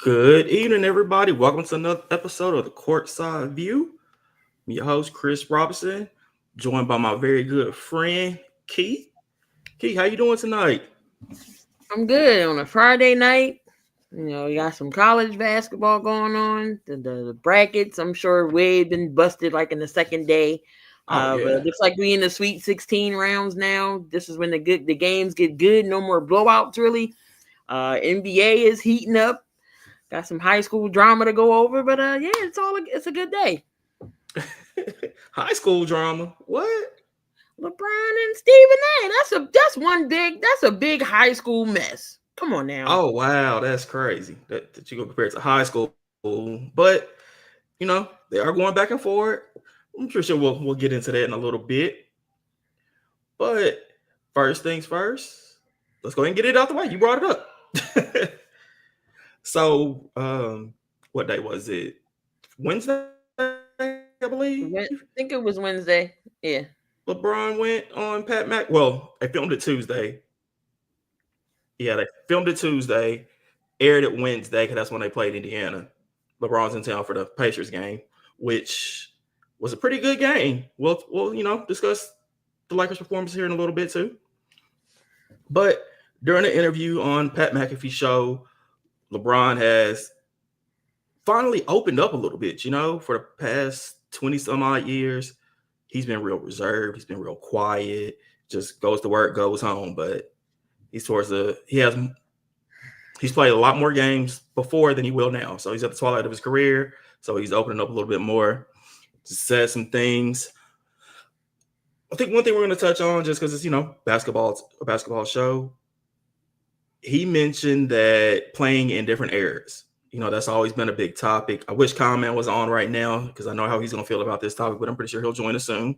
Good evening, everybody. Welcome to another episode of the Courtside View. I'm your host, Chris Robinson, joined by my very good friend, Keith. Keith, how you doing tonight? I'm good on a Friday night. You got some college basketball going on. The brackets, I'm sure Wade been busted like in the second day. Oh But yeah. it looks like we in the Sweet 16 rounds now. This is when the games get good. No more blowouts really. NBA is heating up. Got some high school drama to go over, but yeah, it's a good day. High school drama. What? LeBron and Stephen A. That's a big high school mess. Come on now. Oh wow, that's crazy. That you go compare it to high school. But they are going back and forth. I'm sure we'll get into that in a little bit. But first things first, let's go ahead and get it out the way. You brought it up. So, what day was it? Wednesday, I believe. I think it was Wednesday. Yeah. LeBron went on Pat Mac. Well, they filmed it Tuesday. Yeah, they filmed it Tuesday, aired it Wednesday because that's when they played Indiana. LeBron's in town for the Pacers game, which was a pretty good game. We'll discuss the Lakers' performance here in a little bit too. But during the interview on Pat McAfee's show, LeBron has finally opened up a little bit, for the past 20 some odd years. He's been real reserved. He's been real quiet, just goes to work, goes home. But he's played a lot more games before than he will now. So he's at the twilight of his career. So he's opening up a little bit more, just said some things. I think one thing we're going to touch on, just because it's, a basketball show. He mentioned that playing in different eras, that's always been a big topic. I wish Comment was on right now because I know how he's going to feel about this topic, but I'm pretty sure he'll join us soon.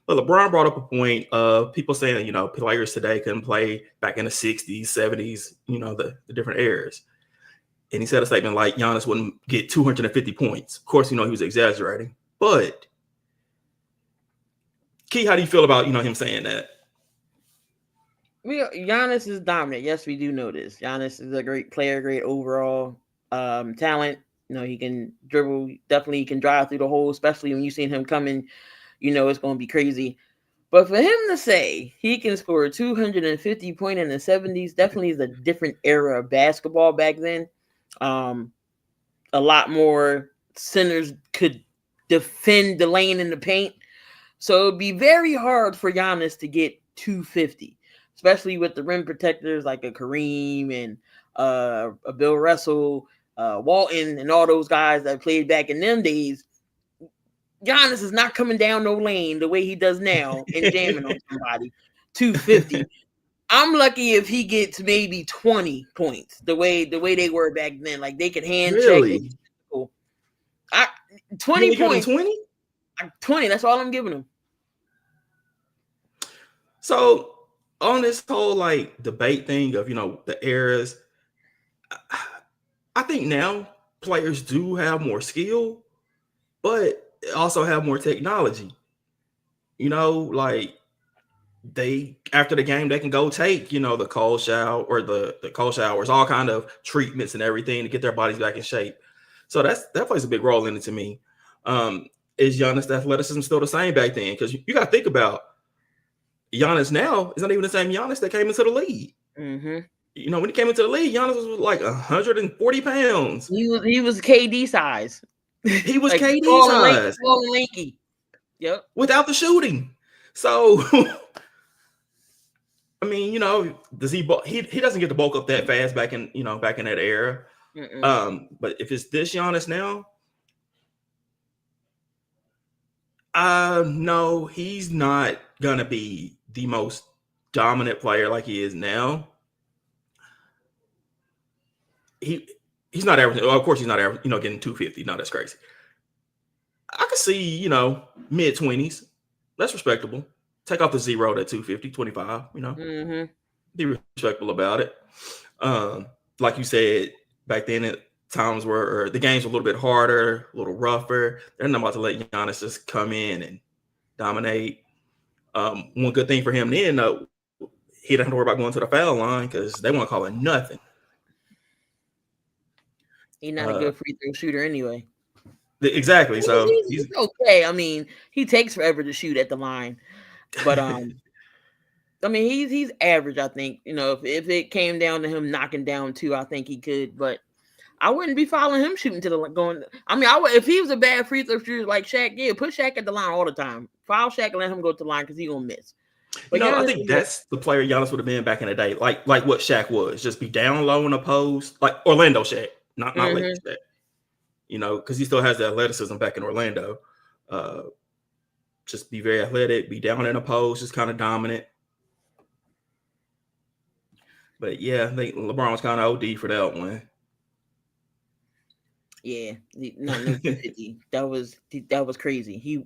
But LeBron brought up a point of people saying, players today couldn't play back in the 60s, 70s, the different eras. And he said a statement like Giannis wouldn't get 250 points. Of course, he was exaggerating. But, Key, how do you feel about, him saying that? Giannis is dominant. Yes, we do know this. Giannis is a great player, great overall talent. He can dribble. Definitely, he can drive through the hole. Especially when you seen him coming, it's going to be crazy. But for him to say he can score 250 points in the 70s, definitely is a different era of basketball back then. A lot more centers could defend the lane in the paint, so it'd be very hard for Giannis to get 250. Especially with the rim protectors like a Kareem and a Bill Russell, Walton, and all those guys that played back in them days. Giannis is not coming down no lane the way he does now and jamming on somebody. 250. I'm lucky if he gets maybe 20 points the way they were back then. Like they could hand Really? check. 20 points. 20? 20. That's all I'm giving him. So on this whole debate thing of the eras, I think now players do have more skill, but also have more technology. They after the game they can go take the cold shower or the cold showers, all kind of treatments and everything to get their bodies back in shape. So that plays a big role in it to me. Is Giannis' athleticism still the same back then? Because you got to think about Giannis now is not even the same Giannis that came into the league. Mm-hmm. When he came into the league, Giannis was like 140 pounds. He was KD size. He was KD size. Tall and lanky. Yep. Without the shooting. So, I mean, does he doesn't get the bulk up that fast back in that era. But if it's this Giannis now, no, he's not gonna be the most dominant player like he is now. He's not averaging. Of course, he's not averaging. Getting 250. No, that's crazy. I could see mid 20s. That's respectable. Take off the zero at 250, 25. Be respectful about it. Like you said, back then at times where the games were a little bit harder, a little rougher. They're not about to let Giannis just come in and dominate. One good thing for him then, he didn't have to worry about going to the foul line because they weren't calling nothing. He's not a Uh, good free throw shooter anyway. exactly. So He's okay. I mean, he takes forever to shoot at the line, but I mean, he's average. I think if it came down to him knocking down two, I think he could. But I wouldn't be following him shooting to the going. I mean, I would if he was a bad free throw shooter like Shaq. Yeah, put Shaq at the line all the time. Foul Shaq and let him go to the line because he gonna miss. But I Giannis think is like, that's the player Giannis would have been back in the day, like what Shaq was, just be down low in the post, like Orlando Shaq, not Lakers Shaq. Because he still has the athleticism back in Orlando. Uh, just be very athletic, be down in the post, just kind of dominant. But yeah, I think LeBron was kind of OD for that one. yeah, not no 250. That was crazy.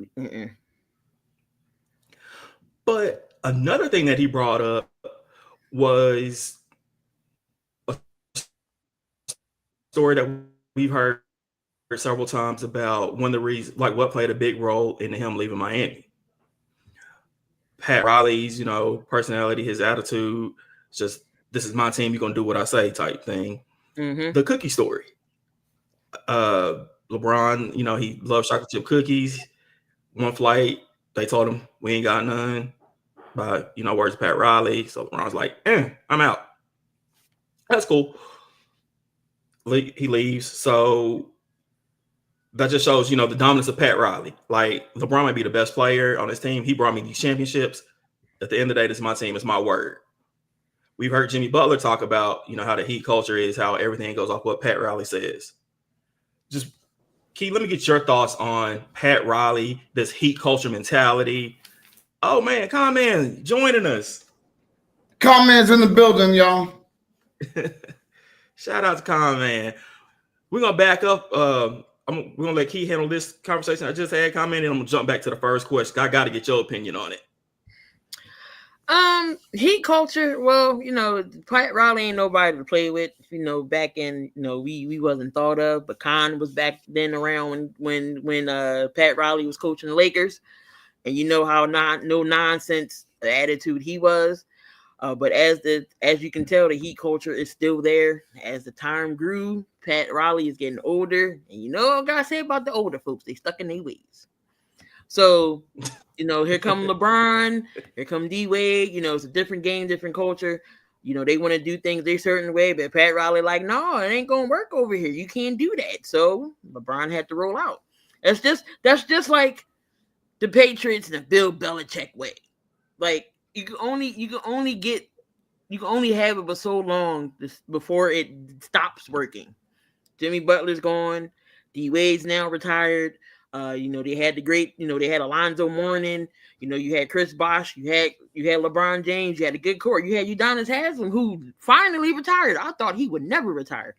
But another thing that he brought up was a story that we've heard several times about one of the reasons, like what played a big role in him leaving Miami. Pat Riley's, personality, his attitude, just this is my team, you're gonna do what I say type thing. The cookie story. LeBron, he loves chocolate chip cookies. One flight, they told him we ain't got none. But words of Pat Riley. So LeBron's like, I'm out. That's cool. He leaves. So that just shows, the dominance of Pat Riley. Like LeBron might be the best player on his team. He brought me these championships. At the end of the day, this is my team. It's my word. We've heard Jimmy Butler talk about, how the Heat culture is, how everything goes off what Pat Riley says. Just, Key, let me get your thoughts on Pat Riley, this Heat culture mentality. Oh, man, Con-Man joining us. Con-Man's in the building, y'all. Shout out to Con-Man. We're going to back up. We're going to let Key handle this conversation I just had, Con-Man, and I'm going to jump back to the first question. I got to get your opinion on it. Heat culture. Well, Pat Riley ain't nobody to play with. Back in we wasn't thought of, but Con was back then around when Pat Riley was coaching the Lakers, and how no nonsense attitude he was. But as you can tell, the Heat culture is still there. As the time grew, Pat Riley is getting older, and what I gotta say about the older folks, they stuck in their ways. So. Here come LeBron, here come D-Wade. It's a different game, different culture. They want to do things a certain way, but Pat Riley like, no, it ain't gonna work over here. You can't do that. So LeBron had to roll out. That's just like the Patriots and the Bill Belichick way. Like you can only have it for so long before it stops working. Jimmy Butler's gone. D-Wade's now retired. They had they had Alonzo Mourning. You had Chris Bosh. You had LeBron James. You had a good core. You had Udonis Haslem, who finally retired. I thought he would never retire.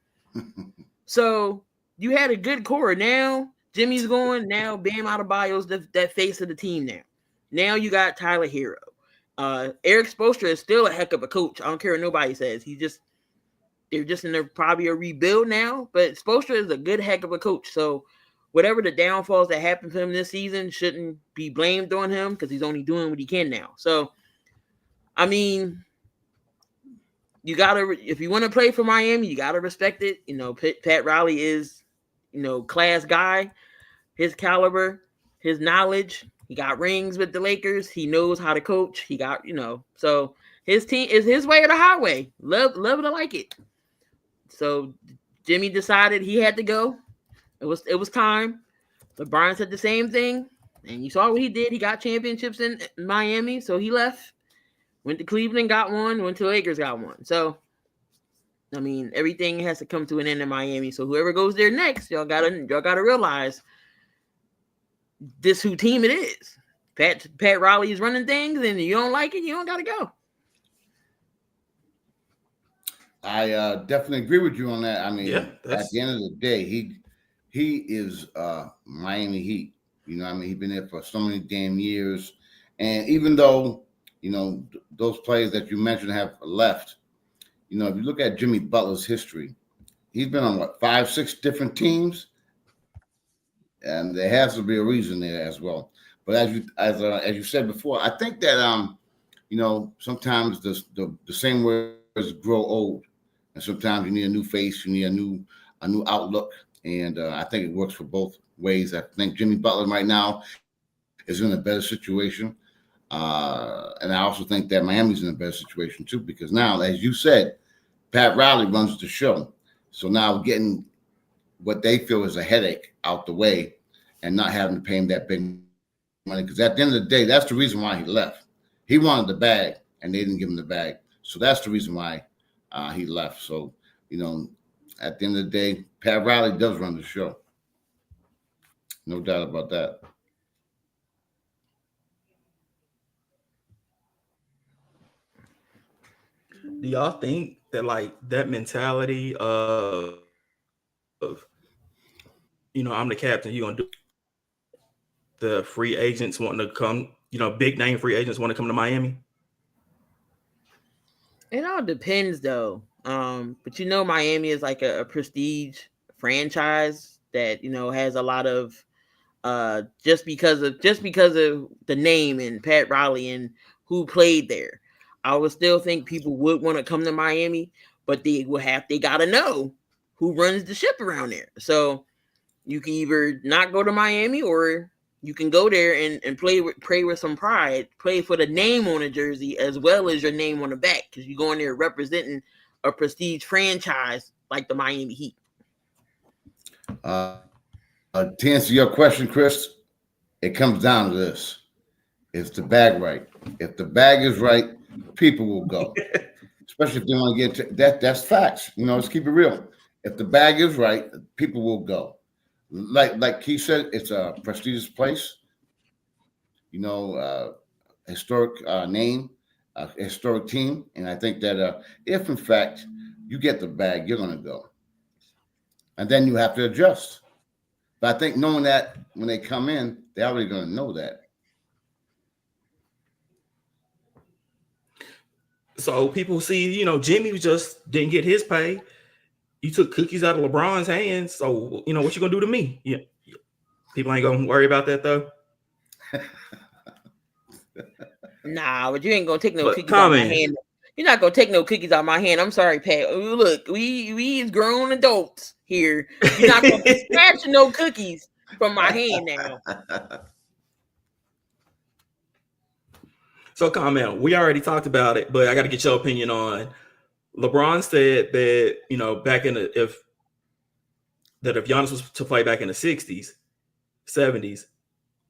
So you had a good core. Now Jimmy's going. Now Bam Adebayo's that face of the team now. Now you got Tyler Hero. Eric Spoelstra is still a heck of a coach. I don't care what nobody says. They're just in probably a rebuild now. But Spoelstra is a good heck of a coach. So whatever the downfalls that happened to him this season shouldn't be blamed on him because he's only doing what he can now. So, I mean, if you want to play for Miami, you got to respect it. Pat Riley is, class guy, his caliber, his knowledge. He got rings with the Lakers. He knows how to coach. He got, so his team is his way or the highway. Love it or like it. So Jimmy decided he had to go. It was time. LeBron said the same thing, and you saw what he did. He got championships in Miami, so he left. Went to Cleveland, got one. Went to Lakers, got one. So, I mean, everything has to come to an end in Miami. So whoever goes there next, y'all gotta realize this who team it is. Pat Riley is running things, and you don't like it, you don't gotta go. I definitely agree with you on that. I mean, at the end of the day, he is Miami Heat. He's been there for so many damn years. And even though, those players that you mentioned have left, if you look at Jimmy Butler's history, he's been on 5, 6 different teams. And there has to be a reason there as well. But as you said before, I think that sometimes the same words grow old. And sometimes you need a new face, you need a new new outlook, and I think it works for both ways. I think Jimmy Butler right now is in a better situation, and I also think that Miami's in a better situation too, because now, as you said, Pat Riley runs the show, so now getting what they feel is a headache out the way, and not having to pay him that big money. Because at the end of the day, that's the reason why he left. He wanted the bag, and they didn't give him the bag. So that's the reason why he left. So, at the end of the day, Pat Riley does run the show. No doubt about that. Do y'all think that like that mentality of I'm the captain, you gonna do the free agents wanting to come, big name free agents want to come to Miami? It all depends though. But Miami is like a prestige franchise that has a lot of just because of the name and Pat Riley and who played there. I would still think people would want to come to Miami, but they gotta know who runs the ship around there. So you can either not go to Miami, or you can go there and play with some pride, play for the name on a jersey as well as your name on the back, because you're going there representing a prestige franchise like the Miami Heat. To answer your question, Chris, it comes down to this: is the bag right? If the bag is right, people will go. Especially if they want to get to that. That's facts. Let's keep it real. If the bag is right, people will go. Like he said, it's a prestigious place. Historic name, historic team, and I think that if in fact you get the bag, you're going to go, and then you have to adjust. But I think knowing that when they come in, they're already going to know that. So people see, Jimmy just didn't get his pay. You took cookies out of LeBron's hands. So, what you going to do to me? Yeah. People ain't going to worry about that, though. Nah, but you ain't going to take no cookies out of my hand. You're not going to take no cookies out of my hand. I'm sorry, Pat. Look, we is grown adults here. You're not going to be snatching no cookies from my hand now. So, comment. We already talked about it, but I got to get your opinion on. LeBron said that back in if Giannis was to play back in the 60s, 70s,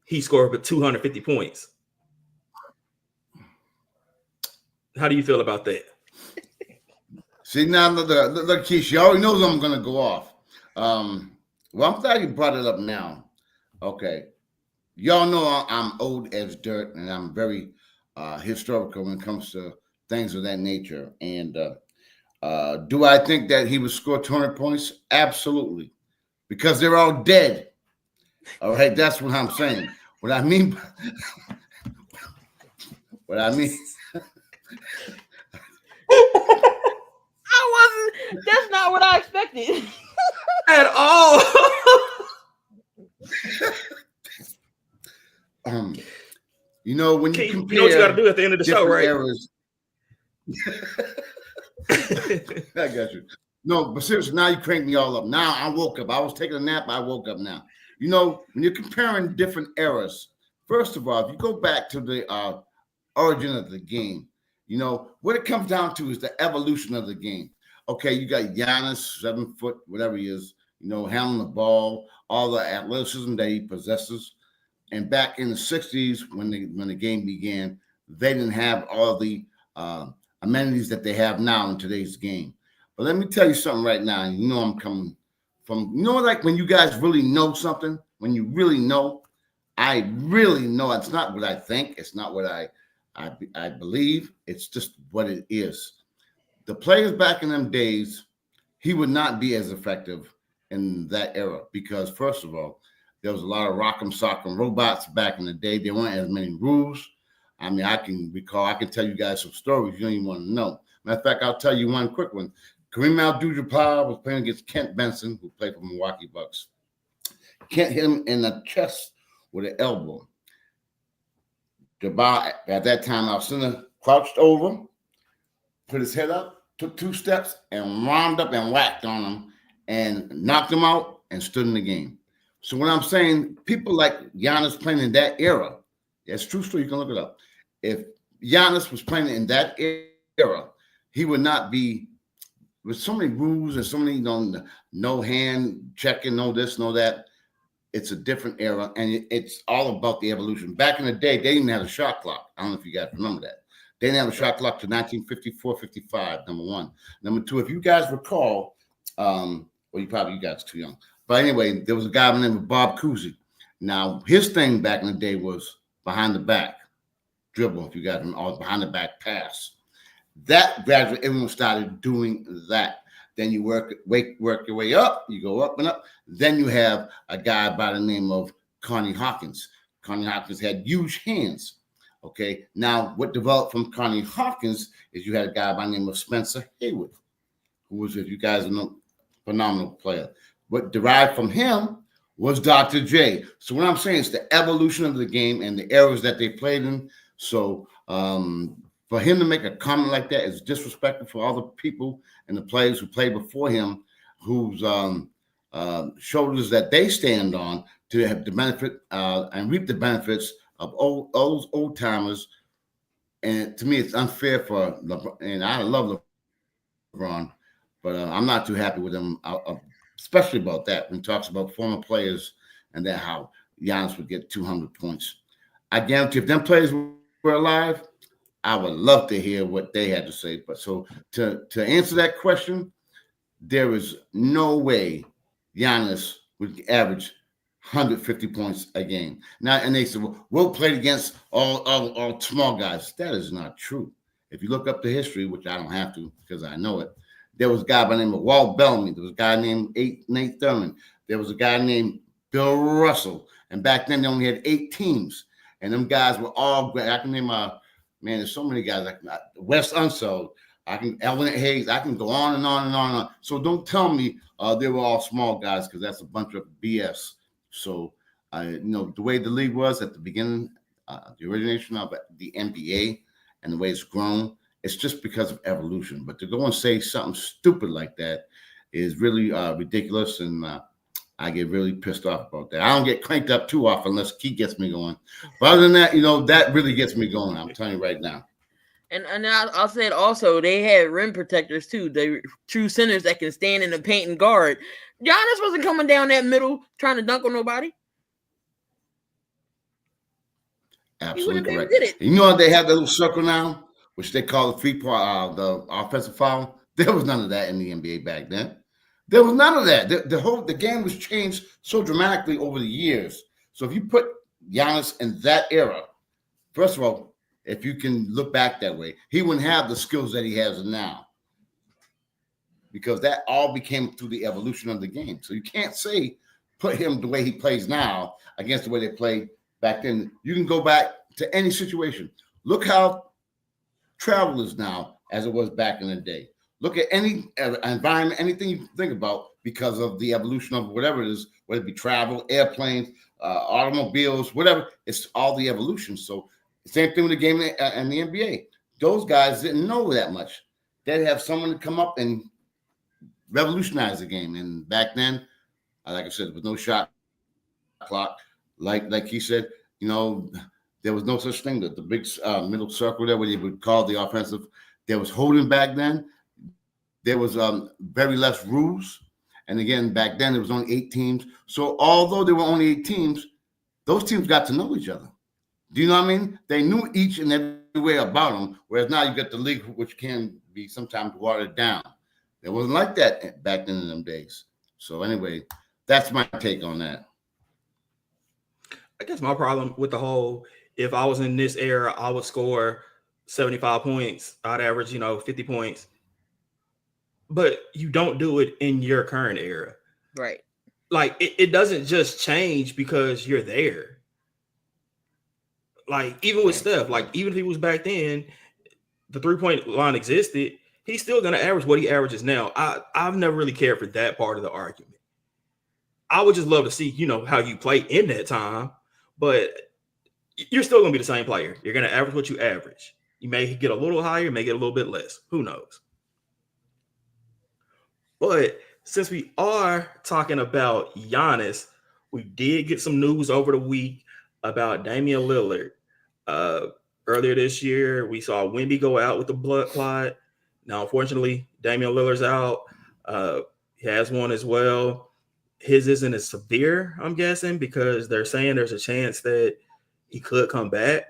he scored with 250 points. How do you feel about that? See, now look, Keith, you already knows I'm going to go off. Well, I'm glad you brought it up now. Okay, y'all know I'm old as dirt, and I'm very historical when it comes to things of that nature. And do I think that he would score 200 points? Absolutely, because they're all dead. All right, that's what I'm saying. What I mean. That's not what I expected at all. When you compare, you know what you got to do at the end of the show, right? Eras. I got you. No, but seriously, now you crank me all up. Now I woke up. I was taking a nap. I woke up now. When you're comparing different eras, first of all, if you go back to the origin of the game, what it comes down to is the evolution of the game. Okay, you got Giannis, 7 foot, whatever he is, handling the ball, all the athleticism that he possesses. And back in the 60s, when the game began, they didn't have all the amenities that they have now in today's game. But let me tell you something right now. I'm coming from, like when you guys really know something, when you really know, I really know. It's not what I think. It's not what I believe. It's just what it is. The players back in them days, he would not be as effective in that era because, first of all, there was a lot of rock'em sock'em robots back in the day. There weren't as many rules. I mean, I can tell you guys some stories you don't even want to know. Matter of fact, I'll tell you one quick one. Kareem Abdul-Jabbar was playing against Kent Benson, who played for Milwaukee Bucks. Kent hit him in the chest with an elbow. Jabbar, at that time, our center crouched over, put his head up, took 2 steps, and wound up and whacked on him and knocked him out and stood in the game. So when I'm saying people like Giannis playing in that era, that's true story. You can look it up. If Giannis was playing in that era, he would not be with so many rules and so many, no hand checking, no this, no that. It's a different era, and it's all about the evolution. Back in the day, they didn't even have a shot clock. I don't know if you guys remember that. They didn't have a shot clock to 1954, 55, number one. Number two, if you guys recall, well, you guys are too young. But anyway, there was a guy named Bob Cousy. Now, his thing back in the day was behind the back dribble, if you got him, or behind the back pass. That gradually, everyone started doing that. Then you work your way up. You go up and up. Then you have a guy by the name of Connie Hawkins. Connie Hawkins had huge hands. Okay. Now, what developed from Connie Hawkins is you had a guy by the name of Spencer Haywood, who was, if you guys know, phenomenal player. What derived from him was Dr. J. So what I'm saying is the evolution of the game and the eras that they played in. So for him to make a comment like that is disrespectful for all the people and the players who played before him, whose shoulders that they stand on to have the benefit and reap the benefits of those old timers. And to me, it's unfair for LeBron, and I love LeBron, but I'm not too happy with him, especially about that when he talks about former players and that how Giannis would get 200 points. I guarantee if them players were alive, I would love to hear what they had to say. But so to answer that question, there is no way Giannis would average 150 points a game. Now, and they said, well, we'll play against all small guys. That is not true. If you look up the history, which I don't have to because I know it, there was a guy by the name of Walt Bellamy. There was a guy named Nate Thurman. There was a guy named Bill Russell. And back then, they only had 8 teams. And them guys were all great. I can name man, there's so many guys like Wes Unseld. Elvin Hayes. I can go on and on and on and on. So don't tell me they were all small guys because that's a bunch of BS. So, the way the league was at the beginning, the origination of the NBA and the way it's grown, it's just because of evolution. But to go and say something stupid like that is really ridiculous, and I get really pissed off about that. I don't get cranked up too often unless Keith gets me going. But other than that, that really gets me going. I'm telling you right now. And I'll say it also, they had rim protectors too. The true centers that can stand in the paint and guard. Giannis wasn't coming down that middle trying to dunk on nobody. Absolutely correct. Did it. You know they have that little circle now, which they call the offensive foul. There was none of that in the NBA back then. There was none of that. The game was changed so dramatically over the years. So if you put Giannis in that era, first of all, if you can look back that way, he wouldn't have the skills that he has now, because that all became through the evolution of the game. So you can't say put him the way he plays now against the way they played back then. You can go back to any situation. Look how travel is now as it was back in the day. Look at any environment, anything you think about, because of the evolution of whatever it is, whether it be travel, airplanes, automobiles, whatever. It's all the evolution. So same thing with the game and the NBA. Those guys didn't know that much. They'd have someone to come up and revolutionize the game. And back then, like I said, with no shot clock, like he said, there was no such thing. The big middle circle there, where they would call the offensive. There was holding back then. There was very less rules. And again, back then, there was only 8 teams. So although there were only 8 teams, those teams got to know each other. Do you know what I mean? They knew each and every way about them, whereas now you got the league, which can be sometimes watered down. It wasn't like that back then in them days. So anyway, that's my take on that. I guess my problem with the whole, if I was in this era, I would score 75 points. I'd average, 50 points. But you don't do it in your current era. Right. Like, it doesn't just change because you're there. Like, even with Steph, like, even if he was back then, the 3-point line existed, he's still going to average what he averages now. I've never really cared for that part of the argument. I would just love to see, how you play in that time, but you're still going to be the same player. You're going to average what you average. You may get a little higher, may get a little bit less. Who knows? But since we are talking about Giannis, we did get some news over the week about Damian Lillard. Uh, Earlier this year, we saw Wemby go out with the blood clot. Now, unfortunately, Damian Lillard's out. Uh, he has one as well. His isn't as severe, I'm guessing, because they're saying there's a chance that he could come back.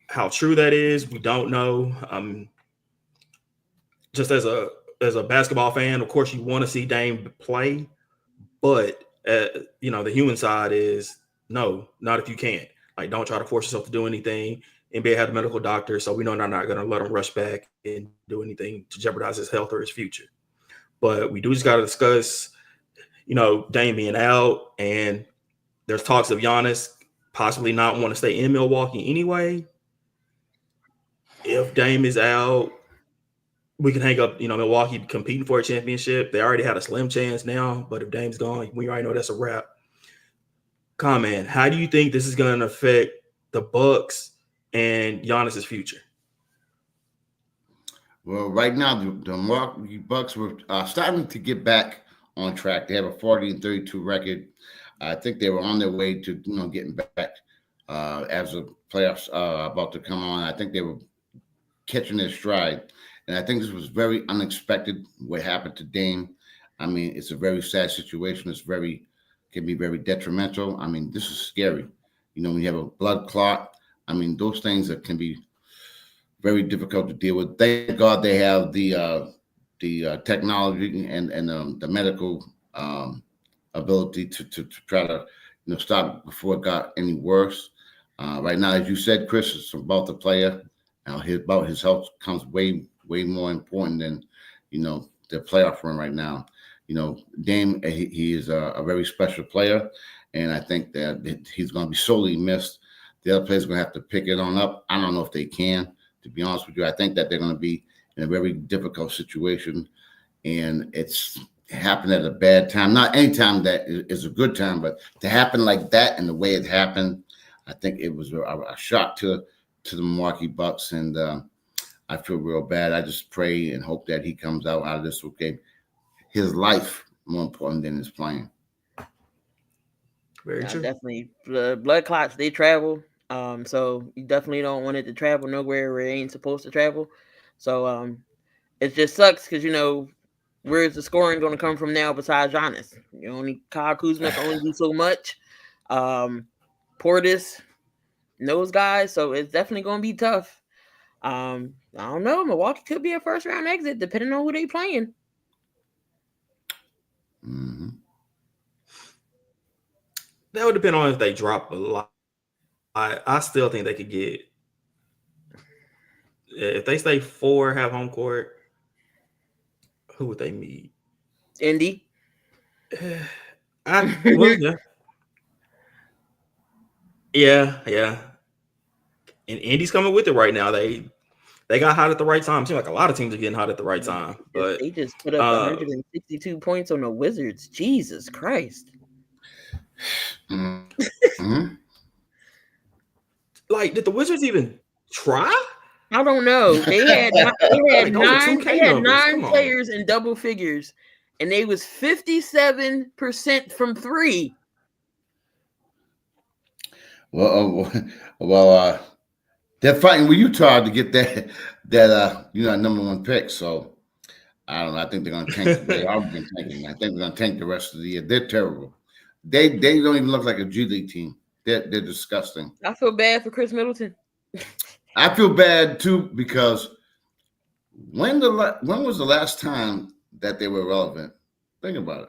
How true that is, we don't know. Just as a basketball fan, of course, you want to see Dame play, but the human side is no, not if you can't. Like, don't try to force yourself to do anything. NBA had a medical doctor, so we know they're not going to let him rush back and do anything to jeopardize his health or his future. But we do just got to discuss, Dame being out, and there's talks of Giannis possibly not want to stay in Milwaukee anyway. If Dame is out, we can hang up, Milwaukee competing for a championship. They already had a slim chance now, but if Dame's gone, we already know that's a wrap. Comment, how do you think this is going to affect the Bucks and Giannis's future? Well, right now, the Milwaukee Bucks were starting to get back on track. They have a 40-32 record. I think they were on their way to, getting back as the playoffs about to come on. I think they were catching their stride. And I think this was very unexpected what happened to Dame. I mean, it's a very sad situation. Can be very detrimental. I mean, this is scary. When you have a blood clot, I mean, those things that can be very difficult to deal with. Thank God they have the technology and the medical ability to try to stop it before it got any worse. Right now, as you said, Chris, it's about the player. About his health comes way more important than the playoff run right now. Dame, he is a very special player, and I think that he's going to be sorely missed. The other players are going to have to pick it on up. I don't know if they can, to be honest with you. I think that they're going to be in a very difficult situation, and it's happened at a bad time. Not any time that is a good time, but to happen like that and the way it happened, I think it was a shock to the Milwaukee Bucks, and I feel real bad. I just pray and hope that he comes out of this okay. His life more important than his playing. Very true. Definitely, blood clots, they travel. So you definitely don't want it to travel nowhere where it ain't supposed to travel. So it just sucks because where's the scoring going to come from now besides Giannis? Kyle Kuzma can only do so much. Portis, those guys. So it's definitely going to be tough. I don't know. Milwaukee could be a first round exit depending on who they playing. Mm-hmm. That would depend on if they drop a lot. I still think they could get, if they stay 4, have home court, who would they meet? Indy. Yeah. And Indy's coming with it right now. They got hot at the right time. Seems like a lot of teams are getting hot at the right time. But they just put up 162 points on the Wizards. Jesus Christ. Mm-hmm. Like, did the Wizards even try? I don't know. They had nine players in double figures, and they was 57% from 3. Well, they're fighting with Utah to get that number 1 pick. So I don't know. I think they're going to tank. They are been tanking. I think they're going to tank the rest of the year. They're terrible. They don't even look like a G League team. They're disgusting. I feel bad for Chris Middleton. I feel bad too because when was the last time that they were relevant? Think about it.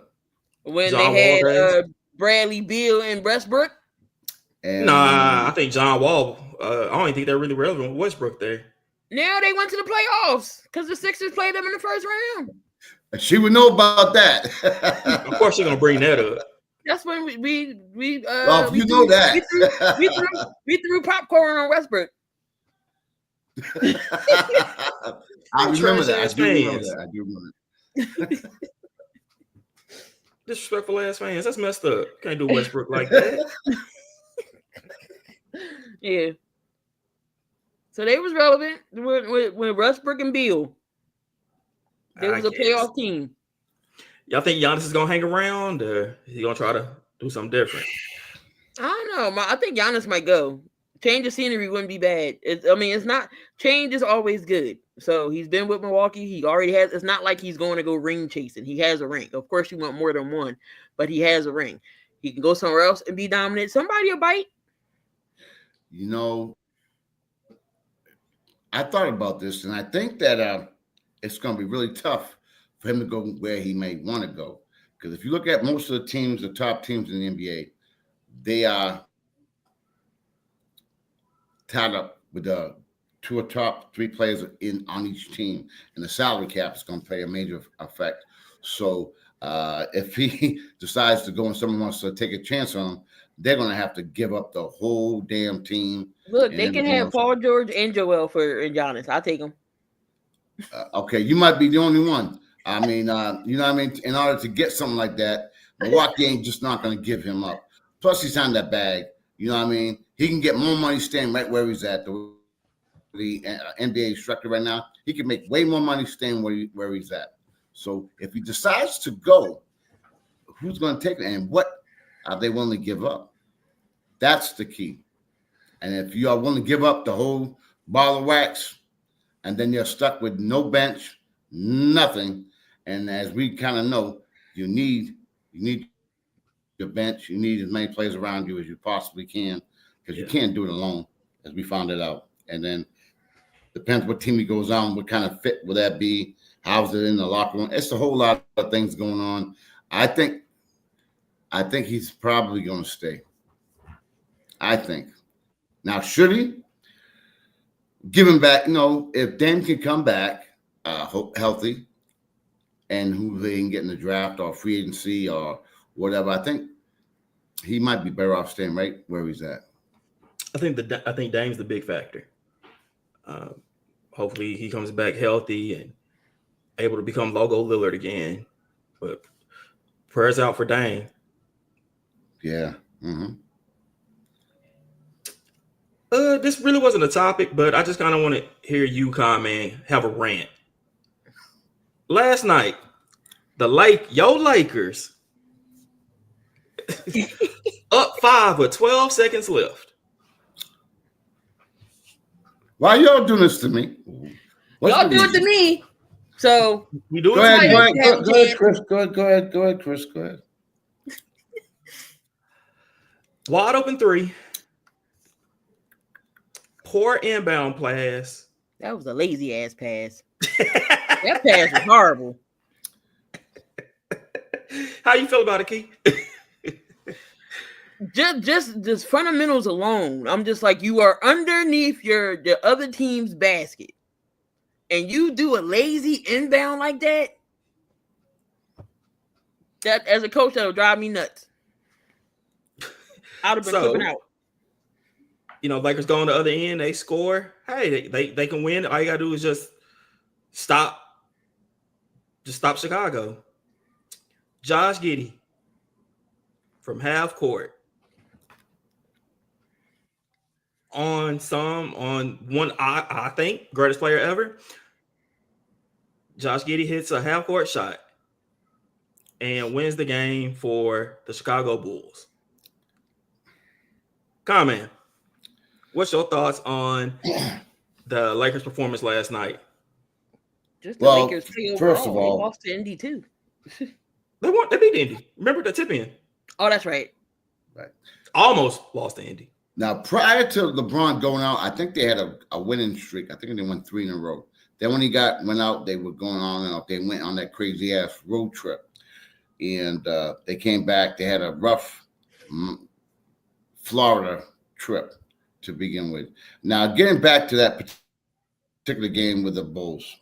When they had Bradley Beal and Westbrook. Nah, I think John Wall. I don't even think they're really relevant with Westbrook there. Now they went to the playoffs because the Sixers played them in the first round. She would know about that. Of course, you're gonna bring that up. That's when we you know that we threw popcorn on Westbrook. I remember that. I do remember that. Disrespectful ass fans. That's messed up. Can't do Westbrook like that. Yeah. So they was relevant with Westbrook and Beal. They was a playoff team. Y'all think Giannis is gonna hang around, or is he gonna try to do something different? I don't know. I think Giannis might go. Change of scenery wouldn't be bad. It's not change is always good. So he's been with Milwaukee. He already has. It's not like he's going to go ring chasing. He has a ring. Of course, you want more than one, but he has a ring. He can go somewhere else and be dominant. Somebody will bite. You know, I thought about this, and I think that it's going to be really tough for him to go where he may want to go. Because if you look at most of the teams, the top teams in the NBA, they are tied up with the two or top three players on each team, and the salary cap is going to play a major effect. So if he decides to go and someone wants to take a chance on him, they're going to have to give up the whole damn team. Look, they can have Paul George and Joel for Giannis. I'll take them. Okay, you might be the only one. I mean, you know what I mean? In order to get something like that, Milwaukee ain't just not going to give him up. Plus, he's on that bag. You know what I mean? He can get more money staying right where he's at. The NBA structure right now, he can make way more money staying where he's at. So if he decides to go, who's going to take it? And what are they willing to give up? That's the key. And if you are willing to give up the whole ball of wax, and then you're stuck with no bench, nothing. And as we kind of know, you need your bench. You need as many players around you as you possibly can, because you can't do it alone, as we found it out. And then depends what team he goes on, what kind of fit will that be? How's it in the locker room? It's a whole lot of things going on. I think he's probably going to stay. I think. Now, should he? Give him back, if Dame can come back healthy and who they can get in the draft or free agency or whatever, I think he might be better off staying right where he's at. I think Dame's the big factor. Hopefully he comes back healthy and able to become Logo Lillard again. But prayers out for Dame. Yeah. Mm-hmm. This really wasn't a topic, but I just kind of want to hear you, man, have a rant. Last night, your Lakers up 5 with 12 seconds left. Why y'all doing this to me? Y'all do it to me. So you do it. Go ahead, Chris. Go ahead, Chris. Go ahead. Wide open three. Poor inbound pass. That was a lazy ass pass. That pass was horrible. How you feel about it, Key? just fundamentals alone. I'm just like, you are underneath the other team's basket, and you do a lazy inbound like that. That as a coach, that'll drive me nuts. I'd have been flipping out. Lakers go on the other end, they score. Hey, they can win. All you gotta do is just stop Chicago. Josh Giddey from half court on one, I think, greatest player ever. Josh Giddey hits a half court shot and wins the game for the Chicago Bulls. Comment. What's your thoughts on the Lakers' performance last night? Just the Lakers play first of all, they lost to Indy too. They beat Indy. Remember the tip in? Oh, that's right. Right. Almost lost to Indy. Now, prior to LeBron going out, I think they had a winning streak. I think they won 3 in a row. Then when he went out, they were going on and off. They went on that crazy ass road trip, and they came back. They had a rough Florida trip to begin with. Now, getting back to that particular game with the Bulls,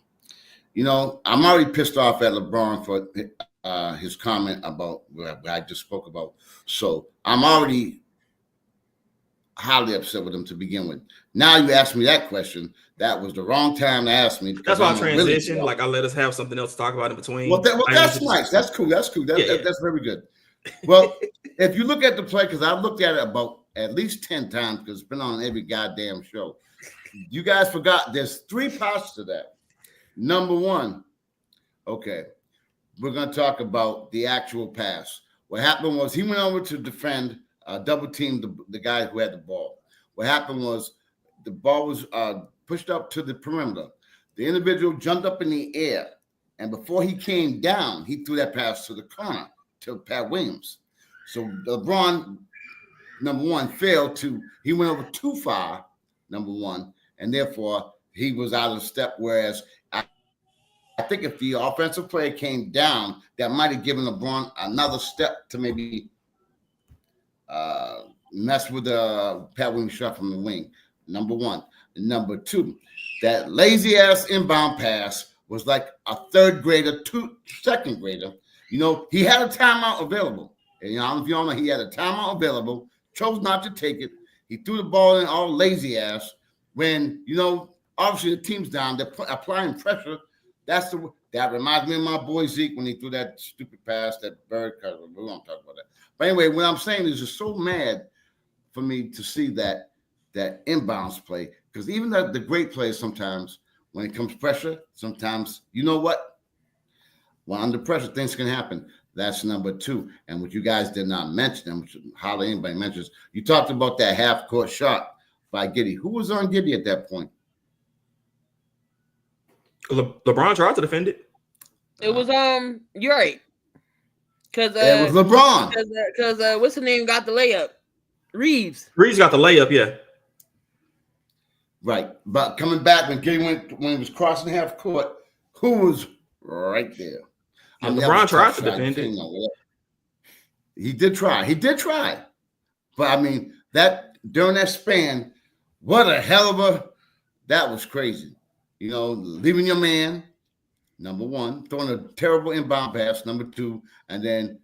I'm already pissed off at LeBron for his comment about what I just spoke about. So I'm already highly upset with him to begin with. Now you ask me that question. That was the wrong time to ask me. That's why I transitioned. I let us have something else to talk about in between. Well, that's nice. That's cool. That's very good. Well, if you look at the play, because I looked at it about at least 10 times, because it's been on every goddamn show. You guys forgot there's 3 parts to that. Number one, okay, we're going to talk about the actual pass. What happened was he went over to defend, double team the guy who had the ball. What happened was the ball was pushed up to the perimeter. The individual jumped up in the air, and before he came down, he threw that pass to the corner to Pat Williams. So LeBron, number one, he went over too far, number one, and therefore he was out of step. Whereas I think if the offensive player came down, that might have given LeBron another step to maybe mess with the Pat Williams shot from the wing, number one. And number two, that lazy-ass inbound pass was like a third grader, second grader. He had a timeout available. And, if you don't know, he had a timeout available, chose not to take it. He threw the ball in all lazy-ass when, obviously the team's down. They're applying pressure. That reminds me of my boy Zeke when he threw that stupid pass, that bird cover. We won't talk about that. But anyway, what I'm saying is just so mad for me to see that inbounds play, because even the great players sometimes, when it comes pressure, sometimes, you know what? When under pressure, things can happen. That's number two. And what you guys did not mention, and hardly anybody mentions, you talked about that half-court shot by Giddey. Who was on Giddey at that point? LeBron tried to defend it. It was you're right. Cause it was LeBron. Cause what's the name got the layup? Reeves got the layup, yeah. Right. But coming back when Giddey when he was crossing half court, who was right there? Yeah, LeBron tried to defend it. He did try. But I mean, that during that span, what a hell of that was crazy. Leaving your man, number one, throwing a terrible inbound pass, number two, and then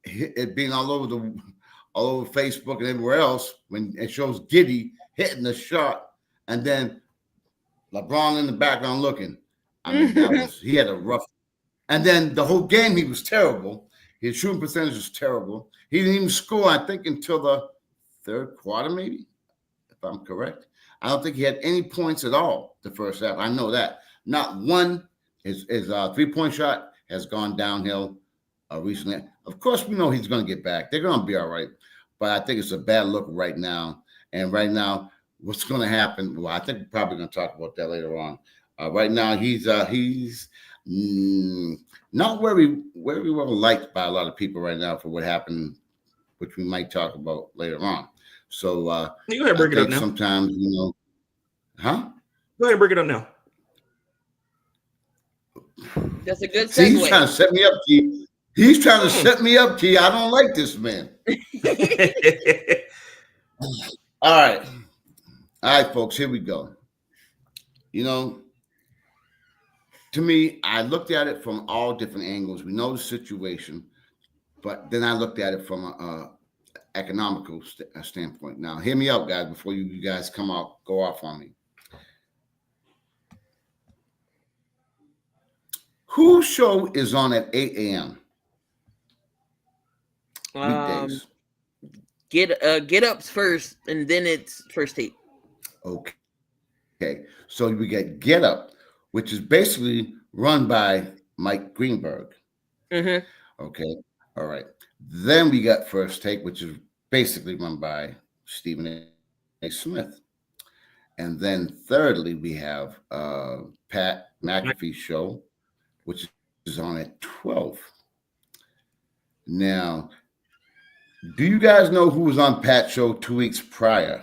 it being all over Facebook and everywhere else when it shows Giddey hitting the shot, and then LeBron in the background looking. I mean, he had a rough. And then the whole game, he was terrible. His shooting percentage was terrible. He didn't even score, I think, until the third quarter, maybe, if I'm correct. I don't think he had any points at all the first half. I know that. Not one. His three-point shot has gone downhill recently. Of course, we know he's going to get back. They're going to be all right. But I think it's a bad look right now. And right now, what's going to happen? Well, I think we're probably going to talk about that later on. Right now, he's not very well liked by a lot of people right now for what happened, which we might talk about later on. So you go ahead and break it up now. Sometimes, Go ahead and break it up now. That's a good segue. See, he's trying to set me up, Key. He's trying to set me up, Key. I don't like this man. All right, folks, here we go. To me, I looked at it from all different angles. We know the situation, but then I looked at it from a economical standpoint. Now, hear me out, guys, before you guys go off on me. Whose show is on at 8 a.m.? Weekdays. Get Up's first, and then it's First Take. Okay. So we Get Up, which is basically run by Mike Greenberg. Mm-hmm. Okay. All right. Then we got First Take, which is basically run by Stephen A. Smith. And then thirdly, we have Pat McAfee's show, which is on at 12. Now, do you guys know who was on Pat's show 2 weeks prior?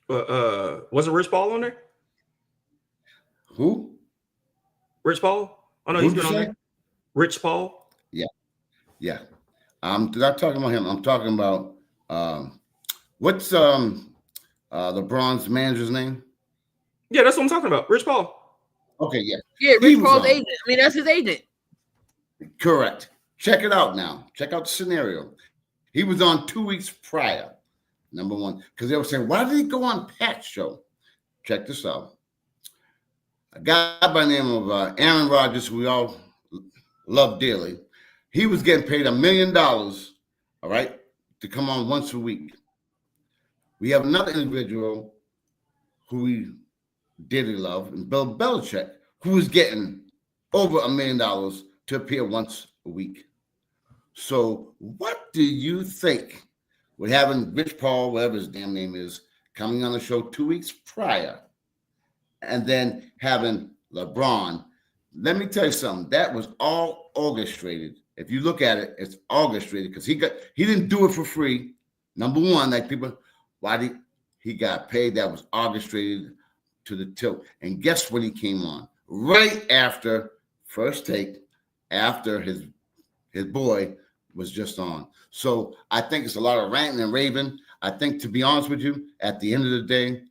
Wasn't Rich Paul on there? Who? Rich Paul? Oh no, he's been on there. Rich Paul? Yeah. I'm not talking about him. I'm talking about what's LeBron's manager's name? Yeah, that's what I'm talking about. Rich Paul. Okay, yeah. Yeah, Rich Paul's agent. I mean, that's his agent. Correct. Check it out now. Check out the scenario. He was on 2 weeks prior, number one, because they were saying, why did he go on Pat's show? Check this out. A guy by the name of Aaron Rodgers, who we all love dearly, he was getting paid $1 million, all right, to come on once a week. We have another individual who we dearly love, and Bill Belichick, who was getting over $1 million to appear once a week. So, what do you think with having Rich Paul, whatever his damn name is, coming on the show 2 weeks prior, and then having LeBron? Let me tell you something. That was all orchestrated. If you look at it, it's orchestrated because he didn't do it for free. Number one, like people, why did he got paid? That was orchestrated to the tilt. And guess when he came on? Right after First Take, after his boy was just on. So I think it's a lot of ranting and raving. I think, to be honest with you, at the end of the day,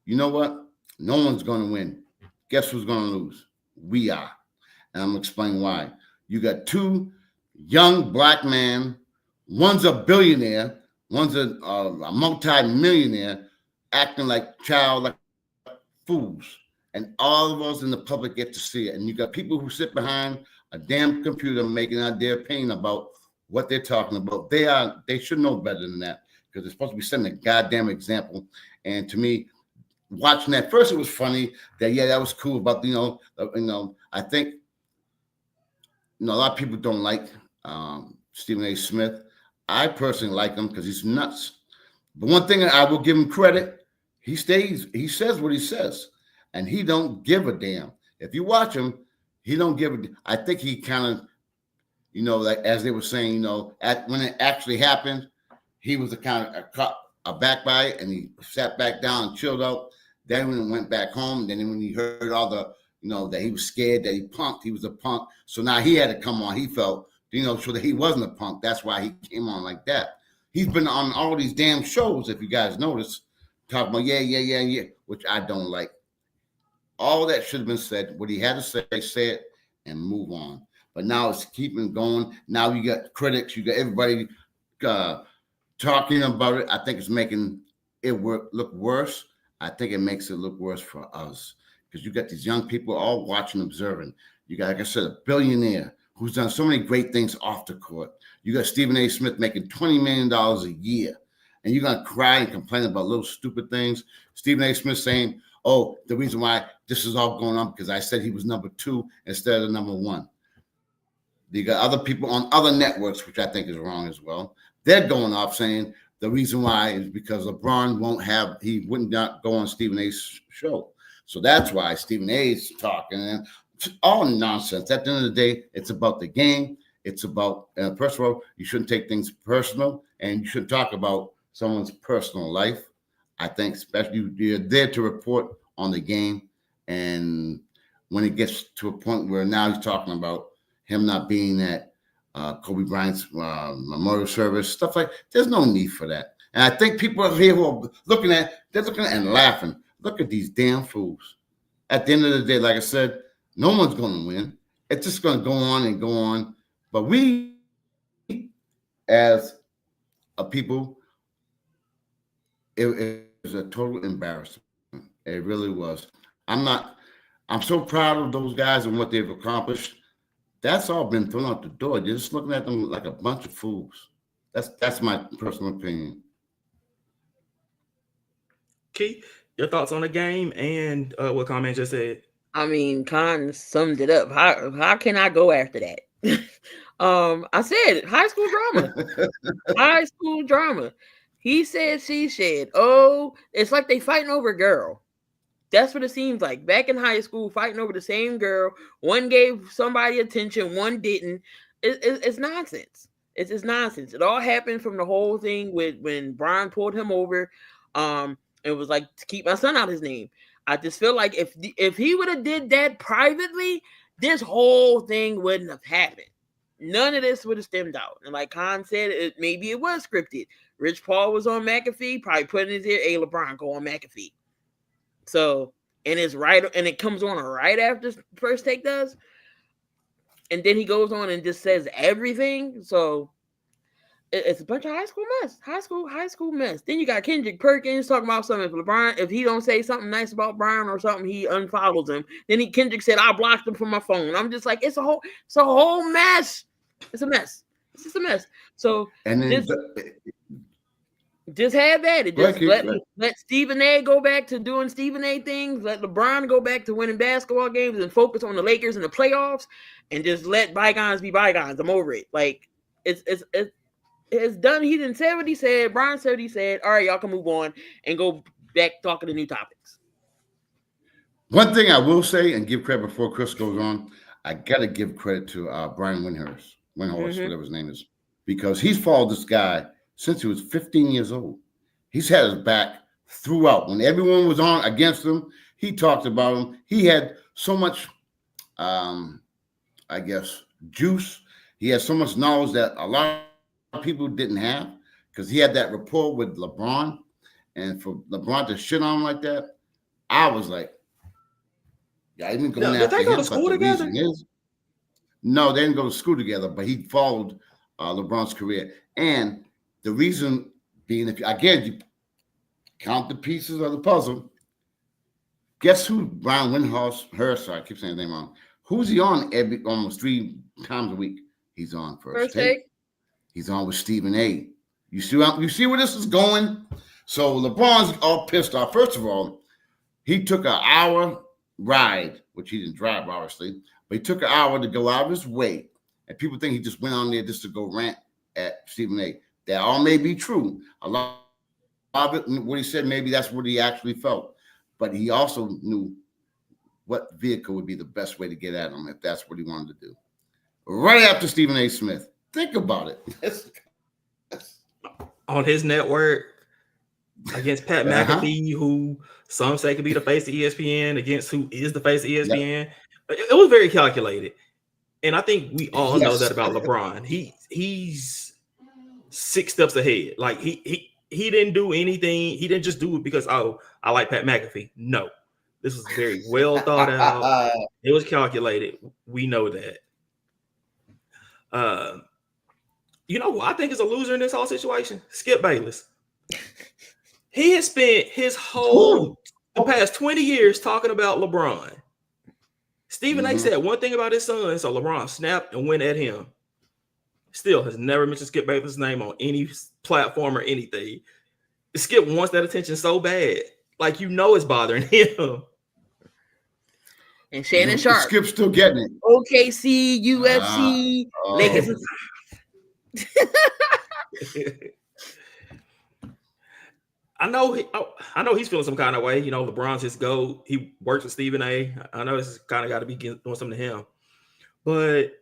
you know what? No one's going to win. Guess who's going to lose? We are. And I'm going to explain why. You got two young black men. One's a billionaire. One's a multi-millionaire acting like fools. And all of us in the public get to see it. And you got people who sit behind a damn computer making out their opinion about what they're talking about. They should know better than that because they're supposed to be setting a goddamn example. And to me, watching that first, it was funny that was cool about I think a lot of people don't like Stephen A. Smith. I personally like him because he's nuts. But one thing I will give him credit, he says what he says, and he don't give a damn. If you watch him, he don't give a. I think he kind of, like as they were saying, when it actually happened, he was a back by it, and he sat back down and chilled out. Then when he went back home, then when he heard all the, that he was scared, that he was a punk. So now he had to come on. He felt, so that he wasn't a punk. That's why he came on like that. He's been on all these damn shows, if you guys notice, talking about yeah, which I don't like. All that should have been said. What he had to say it and move on. But now it's keeping going. Now you got critics. You got everybody talking about it. I think it's making it look worse. I think it makes it look worse for us because you got these young people all watching, observing. You got, like I said, a billionaire who's done so many great things off the court. You got Stephen A. Smith making $20 million a year. And you're going to cry and complain about little stupid things. Stephen A. Smith saying, oh, the reason why this is all going on because I said he was number 2 instead of number 1. You got other people on other networks, which I think is wrong as well. They're going off saying the reason why is because LeBron he wouldn't go on Stephen A.'s show. So that's why Stephen A.'s talking. And it's all nonsense. At the end of the day, it's about the game. It's about, first of all, you shouldn't take things personal, and you shouldn't talk about someone's personal life. I think especially you're there to report on the game. And when it gets to a point where now he's talking about him not being at Kobe Bryant's memorial service, stuff like there's no need for that. And I think people are here who are looking at and laughing. Look at these damn fools. At the end of the day, like I said, no one's going to win. It's just going to go on and go on. But we, as a people, it was a total embarrassment. It really was. I'm so proud of those guys and what they've accomplished. That's all been thrown out the door. You're just looking at them like a bunch of fools. That's my personal opinion. Key, your thoughts on the game and what Comment just said? I mean, Khan summed it up. How can I go after that? I said high school drama. High school drama. He said, she said. Oh, it's like they fighting over a girl. That's what it seems like. Back in high school, fighting over the same girl. One gave somebody attention, one didn't. It's nonsense. It's nonsense. It all happened from the whole thing with when Brian pulled him over. It was like to keep my son out his name. I just feel like if he would have did that privately, this whole thing wouldn't have happened. None of this would have stemmed out. And like Khan said, maybe it was scripted. Rich Paul was on McAfee, probably put in his ear, hey, LeBron, go on McAfee. So, and it comes on right after First Take does. And then he goes on and just says everything. So it's a bunch of high school mess. High school mess. Then you got Kendrick Perkins talking about something. If he don't say something nice about Brian or something, he unfollows him. Then Kendrick said, I blocked him from my phone. I'm just like, it's a whole mess. It's a mess. It's just a mess. So and then Just have at it. Go ahead, Just Keith, go ahead. let Stephen A. go back to doing Stephen A. things. Let LeBron go back to winning basketball games and focus on the Lakers and the playoffs, and just let bygones be bygones. I'm over it. Like it's done. He didn't say what he said. Brian said what he said. All right, y'all can move on and go back talking to new topics. One thing I will say and give credit before Chris goes on, I gotta give credit to Brian Windhorst, whatever his name is, because he's followed this guy since he was 15 years old. He's had his back throughout. When everyone was on against him, he talked about him. He had so much, I guess, juice. He had so much knowledge that a lot of people didn't have, because he had that rapport with LeBron. And for LeBron to shit on him like that, I was like, yeah, I didn't go Did after they go him. to school together? No, they didn't go to school together, but he followed LeBron's career. And the reason being, if you count the pieces of the puzzle, guess who Brian Windhorst, I keep saying his name wrong. Who's he on almost 3 times a week? He's on First Take. He's on with Stephen A. You see where this is going? So LeBron's all pissed off. First of all, he took an hour ride, which he didn't drive, obviously, but he took an hour to go out of his way. And people think he just went on there just to go rant at Stephen A. That all may be true. A lot of it, what he said, maybe that's what he actually felt. But he also knew what vehicle would be the best way to get at him if that's what he wanted to do. Right after Stephen A. Smith. Think about it. On his network against Pat McAfee, who some say could be the face of ESPN, against who is the face of ESPN. Yep. It was very calculated. And I think we all know that about LeBron. He's 6 steps ahead. Like he didn't do anything. He didn't just do it because, oh, I like Pat McAfee. No, this was very well thought out. It was calculated. We know that. You know who I think is a loser in this whole situation? Skip Bayless. He has spent the past 20 years talking about LeBron. Stephen A. said one thing about his son, so LeBron snapped and went at him. Still has never mentioned Skip Bayless' name on any platform or anything. Skip wants that attention so bad. Like, it's bothering him. And Shannon Sharp. Skip's still getting it. OKC, UFC, Lakers. I know he's feeling some kind of way. LeBron's his GOAT. He works with Stephen A. I know it's kind of got to be doing something to him. But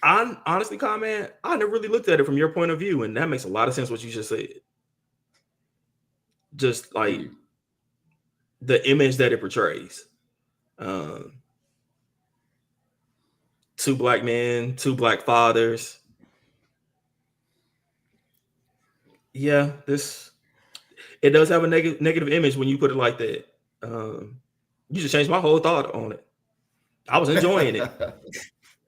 I honestly, comment, I never really looked at it from your point of view, and that makes a lot of sense what you just said. Just like the image that it portrays. 2 black men, 2 black fathers. Yeah, it does have a negative image when you put it like that. You just changed my whole thought on it. I was enjoying it.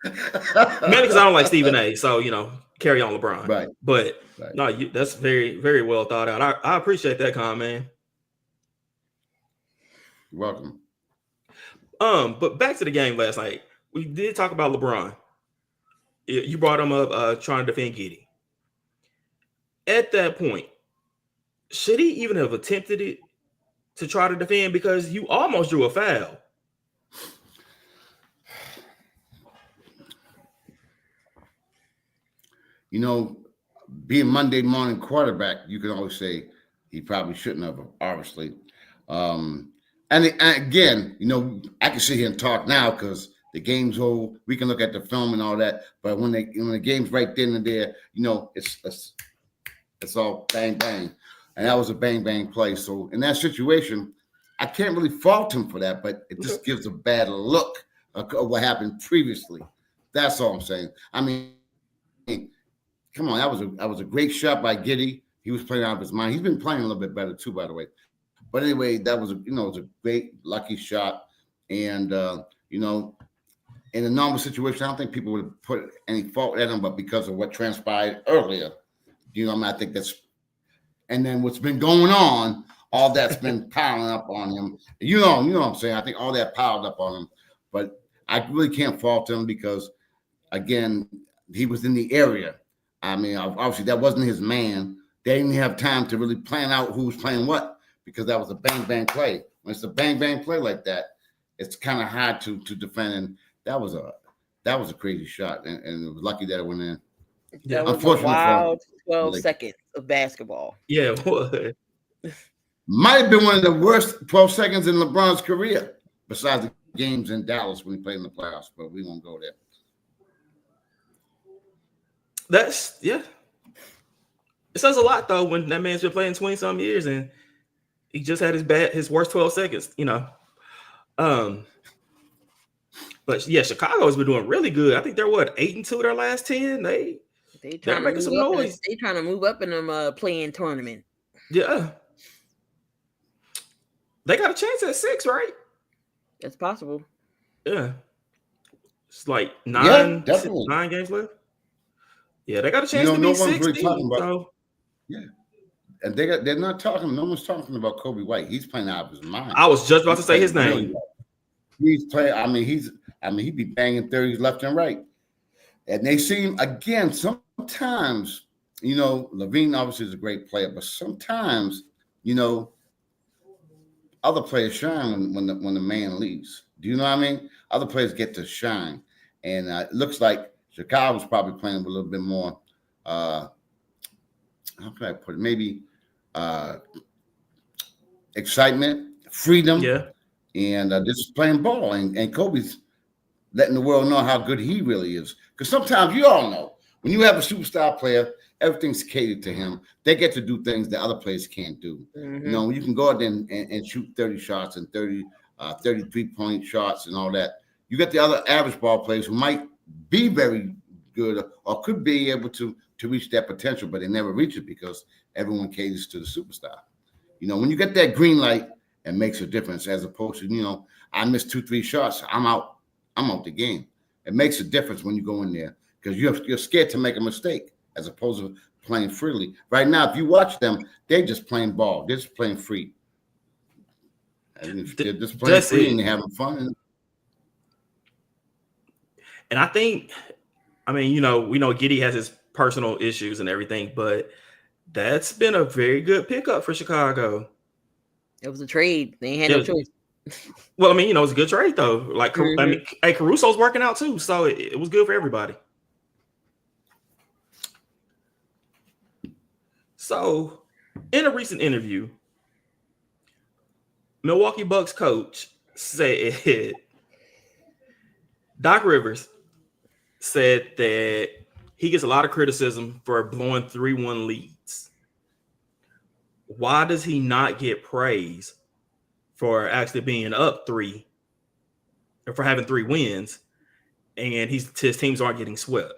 Mainly because I don't like Stephen A. So, carry on LeBron. Right. But no, that's very, very well thought out. I appreciate that comment, man. You're welcome. But back to the game last night. We did talk about LeBron. You brought him up trying to defend Giddey. At that point, should he even have attempted it to try to defend? Because you almost drew a foul. Being Monday morning quarterback, you can always say he probably shouldn't have, obviously. And again, I can sit here and talk now because the game's old. We can look at the film and all that. But when the game's right then and there, it's all bang, bang. And that was a bang, bang play. So in that situation, I can't really fault him for that, but it just gives a bad look of what happened previously. That's all I'm saying. I mean, come on, that was a great shot by Giddey. He was playing out of his mind. He's been playing a little bit better too, by the way. But anyway, that was it was a great lucky shot. And in a normal situation, I don't think people would have put any fault at him, but because of what transpired earlier, I think that's. And then what's been going on, all that's been piling up on him. You know what I'm saying? I think all that piled up on him. But I really can't fault him because, again, he was in the area. I mean, obviously that wasn't his man. they didn't have time to really plan out who was playing what because that was a bang bang play. When it's a bang bang play like that, it's kind of hard to defend. And that was a crazy shot, and it was lucky that it went in. That was a wild 12 seconds of basketball. Yeah, it was. Might have been one of the worst 12 seconds in LeBron's career, besides the games in Dallas when he played in the playoffs, but we won't go there. That's, yeah. It says a lot, though, when that man's been playing 20-some years and he just had his worst 12 seconds, you know. But, yeah, Chicago has been doing really good. I think they're, 8-2 their last 10? They're making some noise. They trying to move up in them playing tournament. Yeah. They got a chance at 6, right? That's possible. Yeah. It's like 9 games left. Yeah, they got a chance to be 16. Really talking about, so. Yeah. And they're not talking, no one's talking about Kobe White. He's playing out of his mind. I was just about to say his name. Really well. He's playing, he'd be banging 30s left and right. And they seem, again, sometimes, Levine obviously is a great player, but sometimes, other players shine when the man leaves. Do you know what I mean? Other players get to shine. And it looks like Chicago's probably playing with a little bit more, how can I put it? Maybe excitement, freedom. Yeah. And just playing ball. And Kobe's letting the world know how good he really is. Because sometimes you all know, when you have a superstar player, everything's catered to him. They get to do things that other players can't do. Mm-hmm. You can go out there and shoot 30 shots and 33-point shots and all that. You get the other average ball players who might be very good or could be able to reach that potential, but they never reach it because everyone caters to the superstar. When you get that green light, it makes a difference as opposed to, I missed 2-3 shots, I'm out the game. It makes a difference when you go in there because you're scared to make a mistake as opposed to playing freely. Right now, if you watch them, they're just playing ball. They're just playing free. They're just playing free and they're having fun. And I think, we know Giddey has his personal issues and everything, but that's been a very good pickup for Chicago. It was a trade. They had no choice. Well, it was a good trade, though. Like, Caruso's working out, too, so it was good for everybody. So, in a recent interview, Milwaukee Bucks coach said, Doc Rivers said that he gets a lot of criticism for blowing 3-1 leads. Why does he not get praise for actually being up 3 or for having 3 wins and his teams aren't getting swept?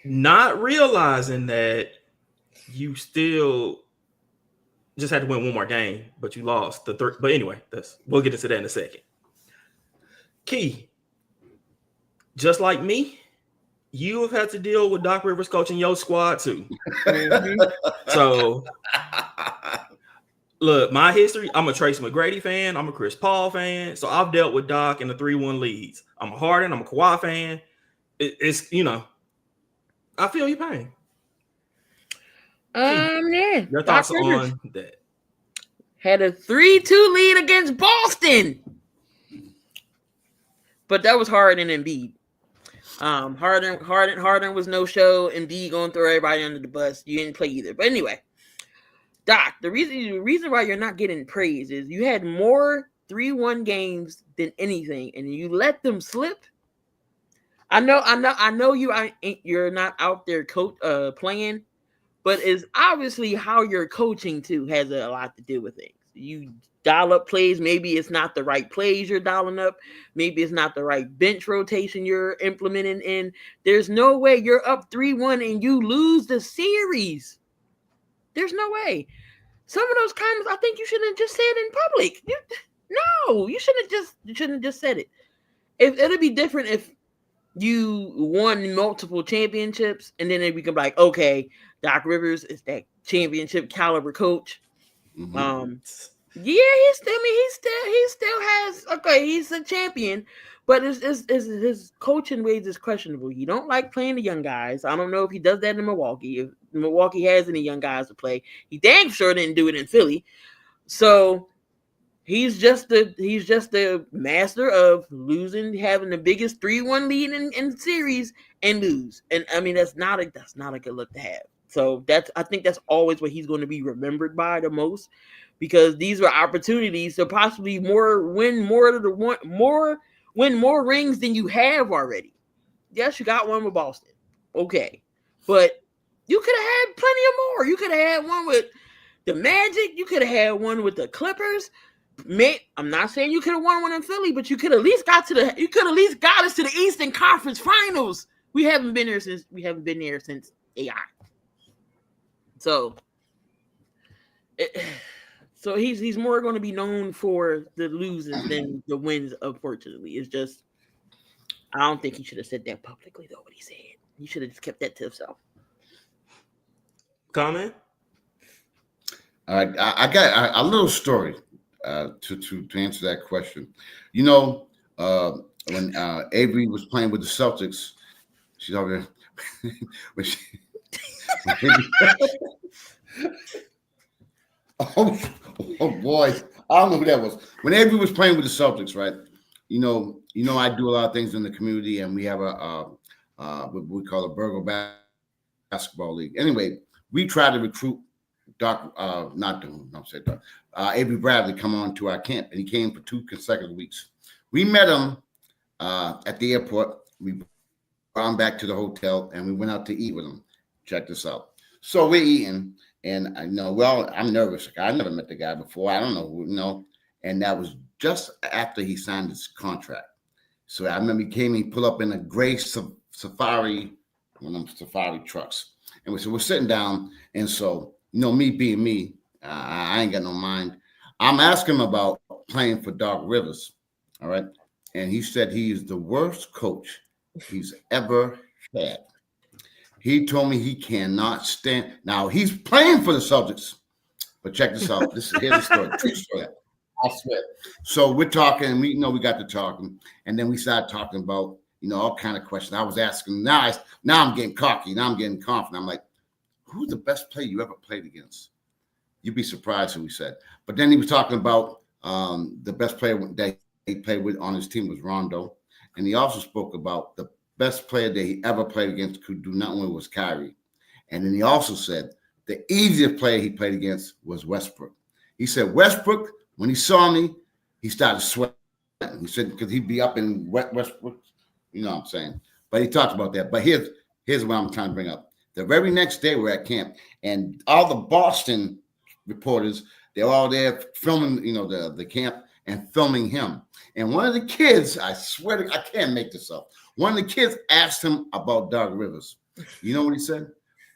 Not realizing that you still just had to win one more game, but you lost the third. But anyway, we'll get into that in a second. Key, just like me, you have had to deal with Doc Rivers coaching your squad too. So, look, my history, I'm a Tracy McGrady fan. I'm a Chris Paul fan. So I've dealt with Doc in the 3-1 leads. I'm a Harden. I'm a Kawhi fan. It's I feel your pain. Yeah. Your thoughts on that? Had a 3-2 lead against Boston. But that was Harden and Embiid. Harden was no show. Embiid going to throw everybody under the bus. You didn't play either. But anyway, Doc, the reason why you're not getting praise is you had more 3-1 games than anything, and you let them slip. I know you're not out there playing, but it's obviously how you're coaching too has a lot to do with things. You dial up plays. Maybe it's not the right plays you're dialing up. Maybe it's not the right bench rotation you're implementing in. There's no way you're up 3-1 and you lose the series. There's no way. Some of those comments, I think you shouldn't have just said in public. You shouldn't just said it. It'll be different if you won multiple championships and then we can be like, okay, Doc Rivers is that championship caliber coach. Mm-hmm. He still has, okay, he's a champion, But his coaching ways is questionable. He don't like playing the young guys. I don't know if he does that in Milwaukee. If Milwaukee has any young guys to play, he damn sure didn't do it in Philly. So he's just the master of losing, having the biggest 3-1 lead in the series and lose. And I mean that's not a good look to have. So I think that's always what he's going to be remembered by the most, because these were opportunities to possibly win more rings than you have already. Yes, you got one with Boston. Okay. But you could have had plenty of more. You could have had one with the Magic. You could have had one with the Clippers. I'm not saying you could have won one in Philly, but you could at least got us to the Eastern Conference Finals. We haven't been there since AI. So he's more going to be known for the losses than the wins. Unfortunately, it's just I don't think he should have said that publicly though. What he said, he should have just kept that to himself. Comment? All right, I got a little story to answer that question. You know, when Avery was playing with the Celtics, she's over there. when she, oh boy, I don't know who that was. When Avery was playing with the Celtics, right? You know, I do a lot of things in the community, and we have what we call a Burgle basketball league. Anyway, we try to recruit Avery Bradley come on to our camp, and he came for 2 consecutive weeks. We met him at the airport. We brought him back to the hotel, and we went out to eat with him. Check this out. So we're eating, and I know, well, I'm nervous. I never met the guy before. I don't know, and that was just after he signed his contract. So I remember he pulled up in a gray Safari, one of them Safari trucks. And so we're sitting down, and so, me being me, I ain't got no mind. I'm asking him about playing for Doc Rivers, all right? And he said he is the worst coach he's ever had. He told me he cannot stand. Now, he's playing for the Celtics, but check this out. Here's the story. True story. I swear. So we're talking, and we got to talking, and then we started talking about, all kind of questions. I was asking. Now I'm getting cocky. Now I'm getting confident. I'm like, who's the best player you ever played against? You'd be surprised who he said. But then he was talking about the best player that he played with on his team was Rondo. And he also spoke about the best player that he ever played against could do nothing with was Kyrie. And then he also said the easiest player he played against was Westbrook. He said Westbrook, when he saw me, he started sweating. He said because he'd be up in Westbrook, you know what I'm saying. But he talked about that. But here's what I'm trying to bring up. The very next day we're at camp, and all the Boston reporters, they're all there filming, the camp and filming him. And one of the kids, I swear I can't make this up. One of the kids asked him about Doc Rivers. You know what he said?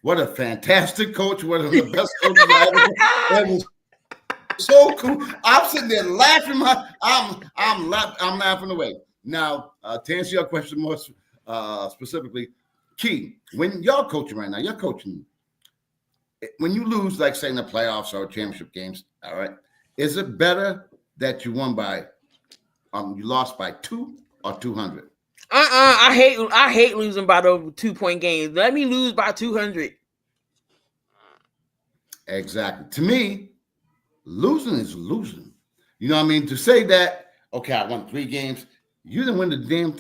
What a fantastic coach! One of the best coaches I ever. It was so cool. I'm sitting there laughing. I'm laughing away. Now, to answer your question more specifically, Key, when y'all coaching right now, you're coaching. When you lose, like say in the playoffs or championship games, all right, is it better that you won by, you lost by 2 or 200? I hate losing by the 2-point games. Let me lose by 200. Exactly. To me, losing is losing. You know what I mean? To say that, okay, I won 3 games, you didn't win the damn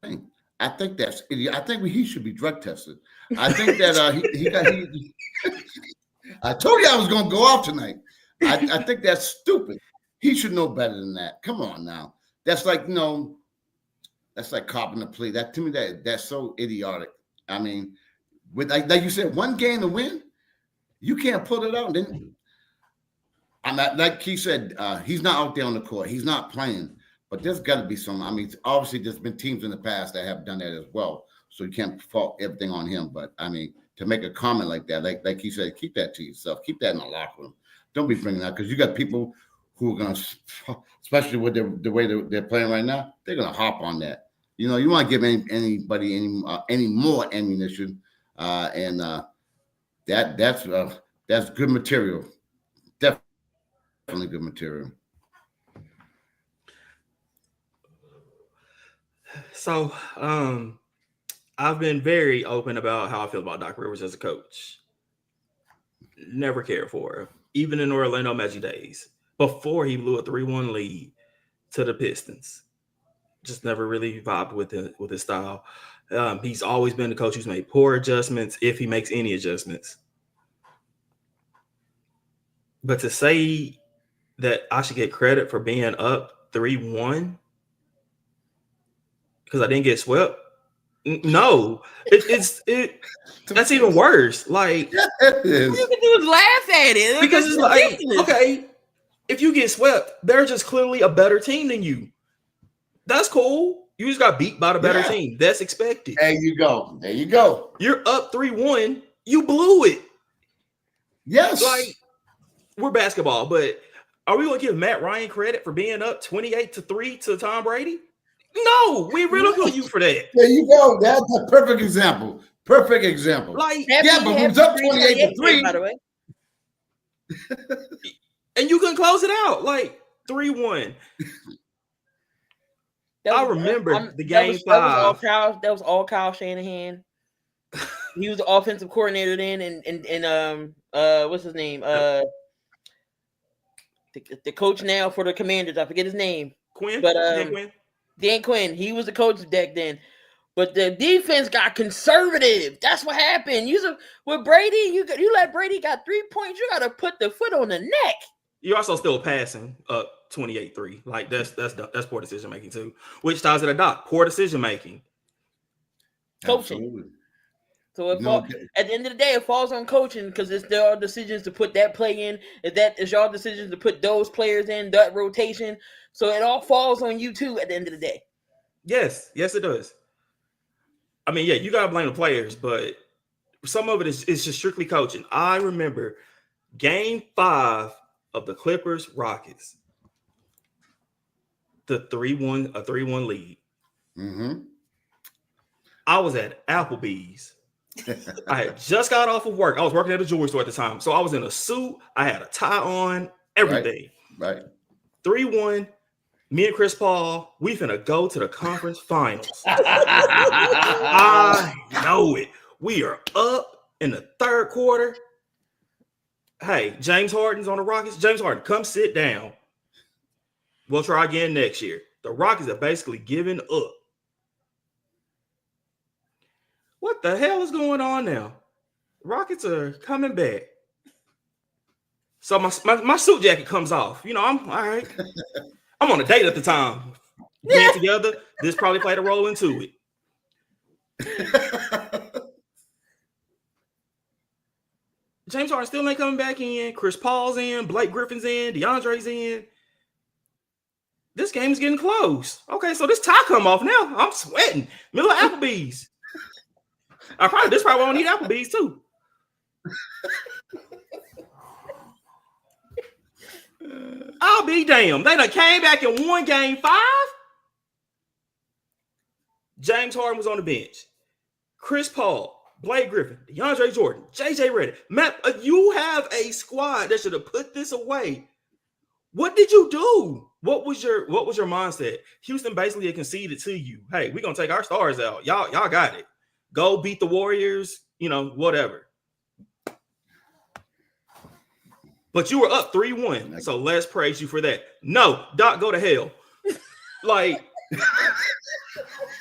thing. I think that's idiot. I think he should be drug tested. I think that I told you I was going to go off tonight. I think that's stupid. He should know better than that. Come on now. That's like, that's like copping a plea. That to me, that's so idiotic. I mean, with like you said, 1 game to win, you can't pull it out. Then I'm not, like he said, he's not out there on the court. He's not playing. But there's got to be some. I mean, obviously, there's been teams in the past that have done that as well. So you can't fault everything on him. But I mean, to make a comment like that, like he said, keep that to yourself. Keep that in the locker room. Don't be bringing that because you got people who are going to, especially with the way they're playing right now, they're going to hop on that. You want to give anybody any more ammunition, and that's good material. Definitely good material. So, I've been very open about how I feel about Doc Rivers as a coach. Never cared for him, even in Orlando Magic days. Before he blew a 3-1 lead to the Pistons, just never really vibed with his style. He's always been the coach who's made poor adjustments, if he makes any adjustments. But to say that I should get credit for being up 3-1 because I didn't get swept, no, that's even worse. Like, Yeah, it is. All you can do is laugh at it because it's like, ridiculous. okay, if you get swept, they're just clearly a better team than you. That's cool. You just got beat by the better team. That's expected. There you go. There you go. You're up 3-1. You blew it. Yes. Like, we're basketball, but are we going to give Matt Ryan credit for being up 28-3 to Tom Brady? No, we ridicule you for that. There you go. That's a perfect example. Perfect example. Like, yeah, but we was up 28-3. By the way. And you couldn't close it out. Like, 3-1. I remember the game 5. That was all Kyle Shanahan. He was the offensive coordinator then, and what's his name? The coach now for the Commanders. I forget his name. Quinn. But Quinn. Dan Quinn. He was the coach back then. But the defense got conservative. That's what happened. With Brady, you let Brady got 3 points. You got to put the foot on the neck. You're also still passing up 28-3. Like, that's poor decision making too. Which ties to the doc. Poor decision making. Coaching. Absolutely. So at the end of the day, it falls on coaching because there are decisions to put that play in. It's y'all decisions to put those players in, that rotation. So it all falls on you too at the end of the day. Yes, it does. I mean, yeah, you gotta blame the players, but some of it is just strictly coaching. I remember game 5 of the Clippers Rockets, the 3-1 lead. Mm-hmm. I was at Applebee's. I had just got off of work. I was working at a jewelry store at the time. So I was in a suit. I had a tie on, everything. Right. 3-1. Me and Chris Paul, we finna go to the conference finals. I know it. We are up in the third quarter. Hey, James Harden's on the Rockets. James Harden, come sit down. We'll try again next year. The Rockets are basically giving up. What the hell is going on now? Rockets are coming back. So my suit jacket comes off. You know, I'm all right. I'm on a date at the time. Being together, this probably played a role into it. James Harden still ain't coming back in. Chris Paul's in. Blake Griffin's in. DeAndre's in. This game is getting close. Okay, so this tie come off now. I'm sweating. Middle of Applebee's. This probably won't need Applebee's too. I'll be damned. They done came back and won game 5. James Harden was on the bench. Chris Paul, Blake Griffin, DeAndre Jordan, JJ Redick. Matt, you have a squad that should have put this away. What did you do? What was your mindset? Houston basically conceded to you. Hey, we're gonna take our stars out. Y'all got it. Go beat the Warriors, whatever. But you were up 3-1, so let's praise you for that. No, Doc, go to hell. Like,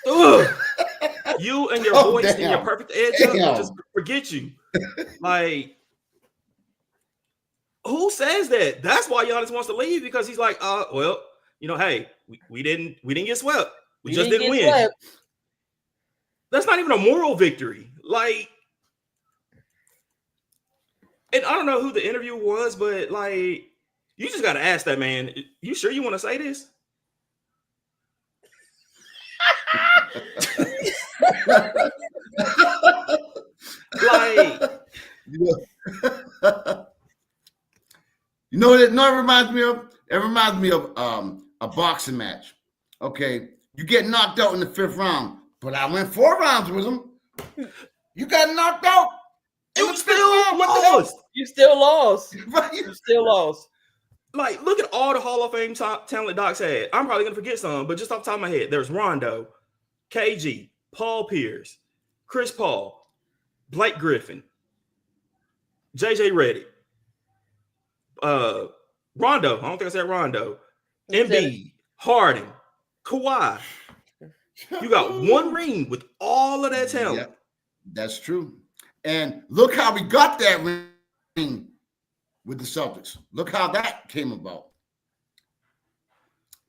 ugh. You and your voice and your perfect edge up, just forget you. Like, who says that? That's why Giannis wants to leave, because he's like, hey, we didn't get swept. We just didn't win. Swept. That's not even a moral victory. Like, and I don't know who the interview was, but like, you just got to ask that man, you sure you want to say this? Like, you know what it reminds me of? It reminds me of a boxing match. Okay, you get knocked out in the 5th round, but I went 4 rounds with him. You got knocked out. You still lost. You still lost. You still lost. Like, look at all the Hall of Fame talent Doc's had. I'm probably gonna forget some, but just off the top of my head, there's Rondo, KG, Paul Pierce, Chris Paul, Blake Griffin, JJ Redick, Rondo. I don't think I said Rondo. Embiid, Harden, Kawhi. You got one ring with all of that talent. Yep, that's true. And look how we got that ring with the Celtics. Look how that came about.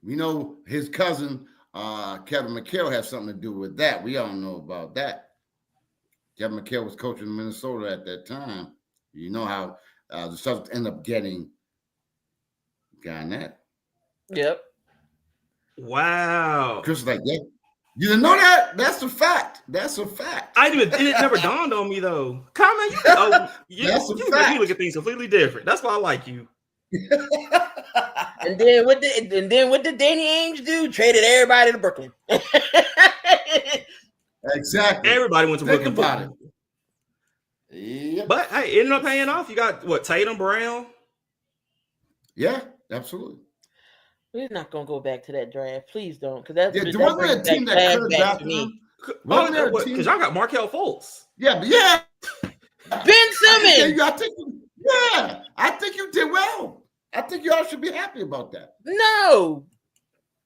We know his cousin, Kevin McHale, has something to do with that. We all know about that. Kevin McHale was coaching Minnesota at that time. You know how the Celtics end up getting Garnett. Yep. Wow. Chris was like, yeah. You didn't know that? That's a fact. That's a fact. It never dawned on me though. Comment, you make me look at things completely different. That's why I like you. And then what did Danny Ainge do? Traded everybody to Brooklyn. Exactly. Everybody went to Think Brooklyn. about it. Yep. But hey, it ended up paying off. You got what, Tatum, Brown? Yeah, absolutely. We're not gonna go back to that draft. Please don't, because that's wasn't there a team that could have drafted me. Because y'all got Markelle Fultz. Yeah, but yeah. Ben Simmons. I think you did well. I think y'all should be happy about that. No,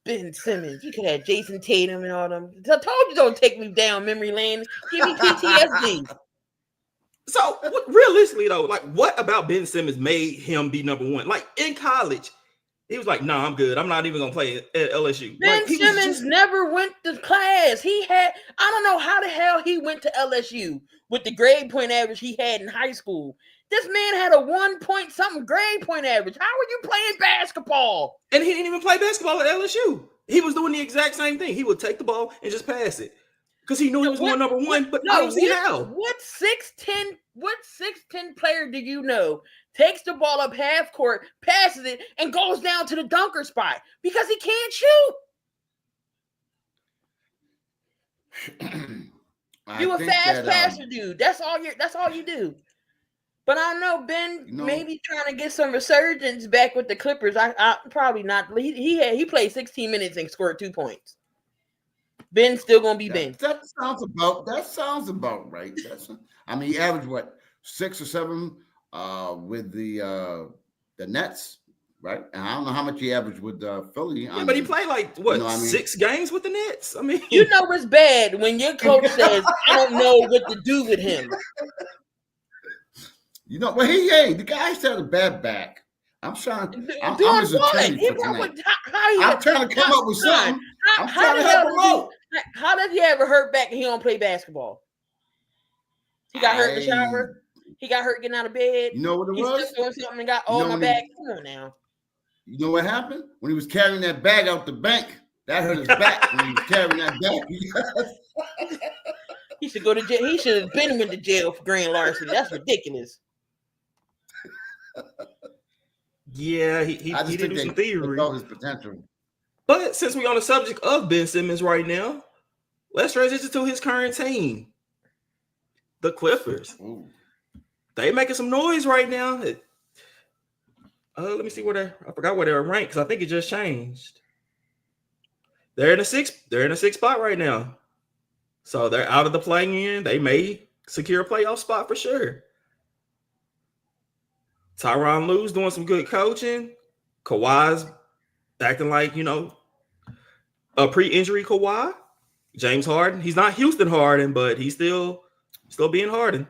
Ben Simmons. You could have Jason Tatum and all them. I told you don't take me down memory lane. Give me PTSD. So realistically though, like what about Ben Simmons made him be number one? Like in college, he was like, "Nah, I'm good. I'm not even gonna play at LSU." Ben like, Simmons never went to class. I don't know how the hell he went to LSU with the grade point average he had in high school. This man had a 1 point something grade point average. How are you playing basketball? And he didn't even play basketball at LSU. He was doing the exact same thing. He would take the ball and just pass it because he knew he was going number one. But I don't see how. What 6'10" player do you know takes the ball up half court, passes it, and goes down to the dunker spot because he can't shoot? You a fast passer, dude. That's all you do. But I know Ben maybe trying to get some resurgence back with the Clippers. I probably not. He played 16 minutes and scored 2 points. Ben's still gonna be Ben. That sounds about right. He averaged what, 6 or 7 with the Nets, right? And I don't know how much he averaged with Philly. Yeah, but he played like 6 games with the Nets. I mean, you know it's bad when your coach says, "I don't know what to do with him." Well, he ain't. The guy's had a bad back. I'm trying. I'm his attorney for tonight. I'm trying to come up with something. I'm trying to help him out. How does he ever hurt back and he don't play basketball? He got hurt in the shower. He got hurt getting out of bed. You know what it was? He's doing something and got my back. Come on now. You know what happened? When he was carrying that bag out the bank, that hurt his back when he was carrying that bag. He should go to jail. He should have been went to jail for grand larceny. That's ridiculous. Yeah, he did do some theory. His potential. But since we're on the subject of Ben Simmons right now, let's transition to his current team, the Clippers. Ooh. They making some noise right now. Let me see I forgot where they're ranked because I think it just changed. They're in the sixth spot right now. So they're out of the play-in. They may secure a playoff spot for sure. Tyronn Lue's doing some good coaching. Kawhi's acting like, a pre-injury Kawhi. James Harden. He's not Houston Harden, but he's still being Harden.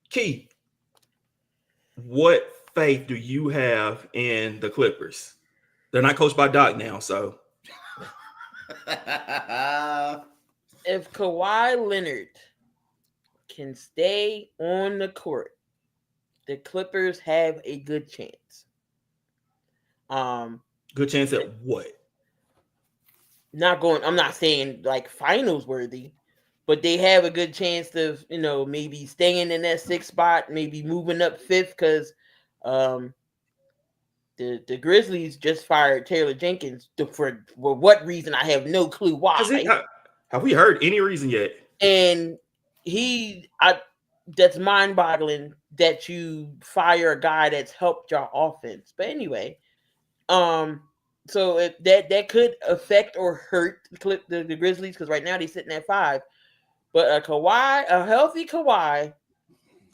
Key, what faith do you have in the Clippers? They're not coached by Doc now, so. If Kawhi Leonard can stay on the court, the Clippers have a good chance. Good chance at what? I'm not saying like finals worthy, but they have a good chance of, maybe staying in that 6th spot, maybe moving up 5th because the Grizzlies just fired Taylor Jenkins for what reason? I have no clue why. Have we heard any reason yet? And that's mind-boggling that you fire a guy that's helped your offense. But anyway, So if that could affect or hurt the Grizzlies because right now they're sitting at 5. But a healthy Kawhi,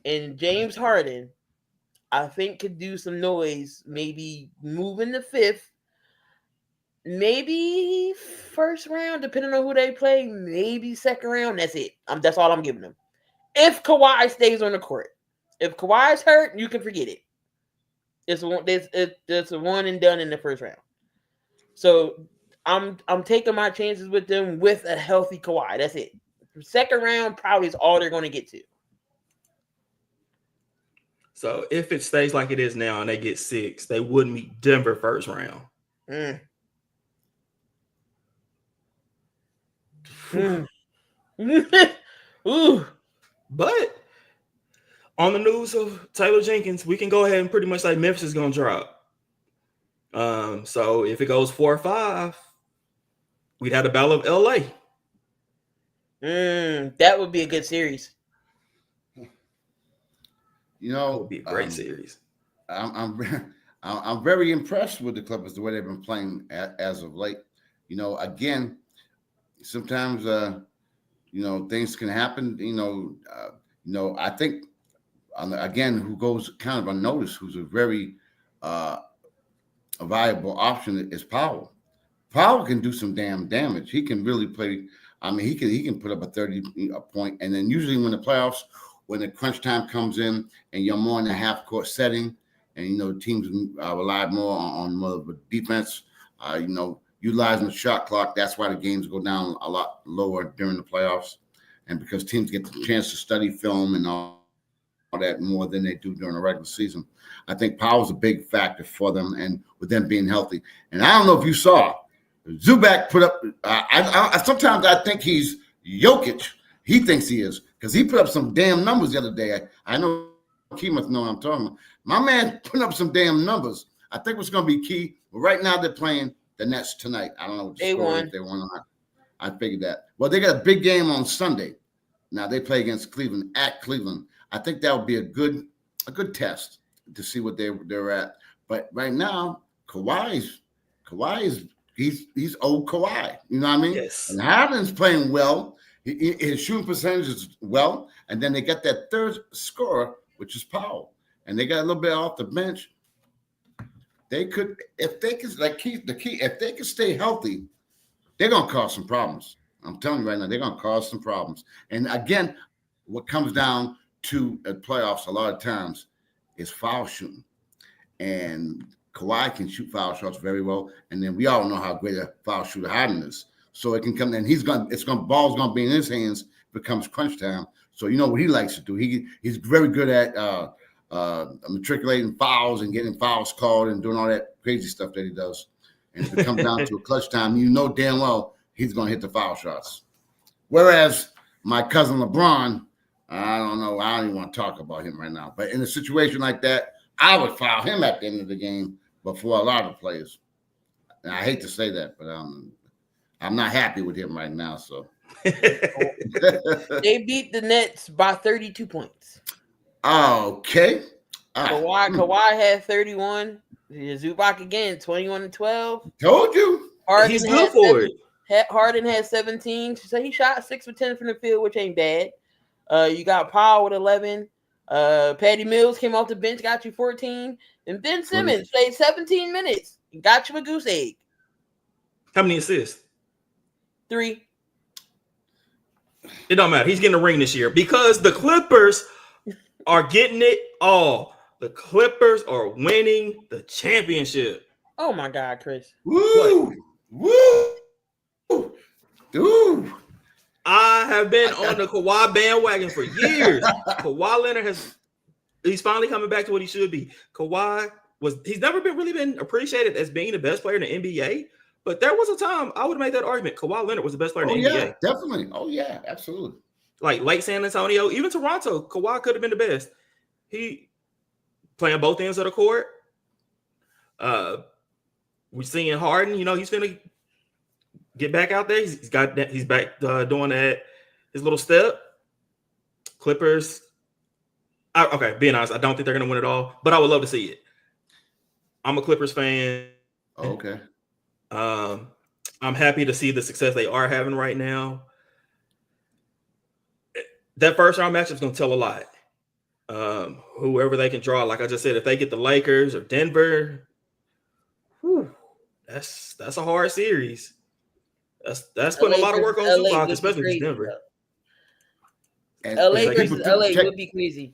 and James Harden, I think could do some noise. Maybe moving the 5th, maybe first round, depending on who they play. Maybe second round. That's it. That's all I'm giving them. If Kawhi stays on the court, if Kawhi's hurt, you can forget it. It's a one and done in the first round. So I'm taking my chances with them with a healthy Kawhi. That's it. Second round probably is all they're going to get to. So if it stays like it is now and they get 6, they would meet Denver first round. Ooh. But on the news of Taylor Jenkins, we can go ahead and pretty much say Memphis is going to drop. So if it goes 4-5, we'd have the Battle of LA. That would be a good series. You know, it would be a great series. I'm very impressed with the Clippers the way they've been playing as of late. You know, again, sometimes things can happen. I think again, who goes kind of unnoticed, who's a very a viable option is Powell. Powell can do some damn damage. He can really play. I mean, he can put up a 30 point, and then usually when the playoffs, when the crunch time comes in, and you're more in a half court setting, and teams rely more on more of a defense, utilizing the shot clock. That's why the games go down a lot lower during the playoffs, and because teams get the chance to study film and all that more than they do during the regular season. I think Powell's a big factor for them, and with them being healthy. And I don't know if you saw, Zubac put up. Sometimes I think he's Jokic. He thinks he is because he put up some damn numbers the other day. I know Key must know what I'm talking about. My man put up some damn numbers. I think what's going to be key. But right now they're playing the Nets tonight. I don't know what the score is, if they won or not. I figured that. Well, they got a big game on Sunday. Now they play against Cleveland at Cleveland. I think that would be a good test to see what they're at. But right now, Kawhi is he's old Kawhi. You know what I mean? Yes. And Harden's playing well. His shooting percentage is well, and then they got that third scorer, which is Powell, and they got a little bit off the bench. They could, if they could, if they could stay healthy, they're gonna cause some problems. I'm telling you right now, they're gonna cause some problems. And again, what comes down to playoffs a lot of times is foul shooting, and Kawhi can shoot foul shots very well, and then we all know how great a foul shooter Harden is. So it can come, and ball's gonna be in his hands. If it comes crunch time. So you know what he likes to do. He's very good at matriculating fouls and getting fouls called and doing all that crazy stuff that he does. And if it comes down to a clutch time, you know damn well he's gonna hit the foul shots. Whereas my cousin LeBron, I don't know. I don't even want to talk about him right now. But in a situation like that, I would foul him at the end of the game before a lot of players. And I hate to say that, but I'm not happy with him right now. So they beat the Nets by 32 points. Okay. Kawhi had 31. Zubac again, 21-12. Told you. He's good for it. Harden had 17. So he shot 6 for 10 from the field, which ain't bad. You got Powell with 11. Patty Mills came off the bench, got you 14. And Ben Simmons played 17 minutes. Got you a goose egg. How many assists? 3. It don't matter. He's getting a ring this year because the Clippers are getting it all. The Clippers are winning the championship. Oh my God, Chris. Woo! Woo! Dude. I have been on the Kawhi bandwagon for years. Kawhi Leonard he's finally coming back to what he should be. He's never really been appreciated as being the best player in the NBA. But there was a time I would make that argument. Kawhi Leonard was the best player in the NBA. Yeah, definitely. Oh, yeah, absolutely. Like Lake San Antonio, even Toronto, Kawhi could have been the best. He playing both ends of the court. We're seeing Harden. He's finna get back out there. He's back doing that. His little step. Clippers. Being honest, I don't think they're gonna win it all, but I would love to see it. I'm a Clippers fan. Okay. I'm happy to see the success they are having right now. That first round matchup is going to tell a lot. Whoever they can draw, like I just said, if they get the Lakers or Denver, whew, that's a hard series. That's putting a lot of work on LA Zubac, would be especially if it's crazy. Denver. LA like versus people LA would be crazy.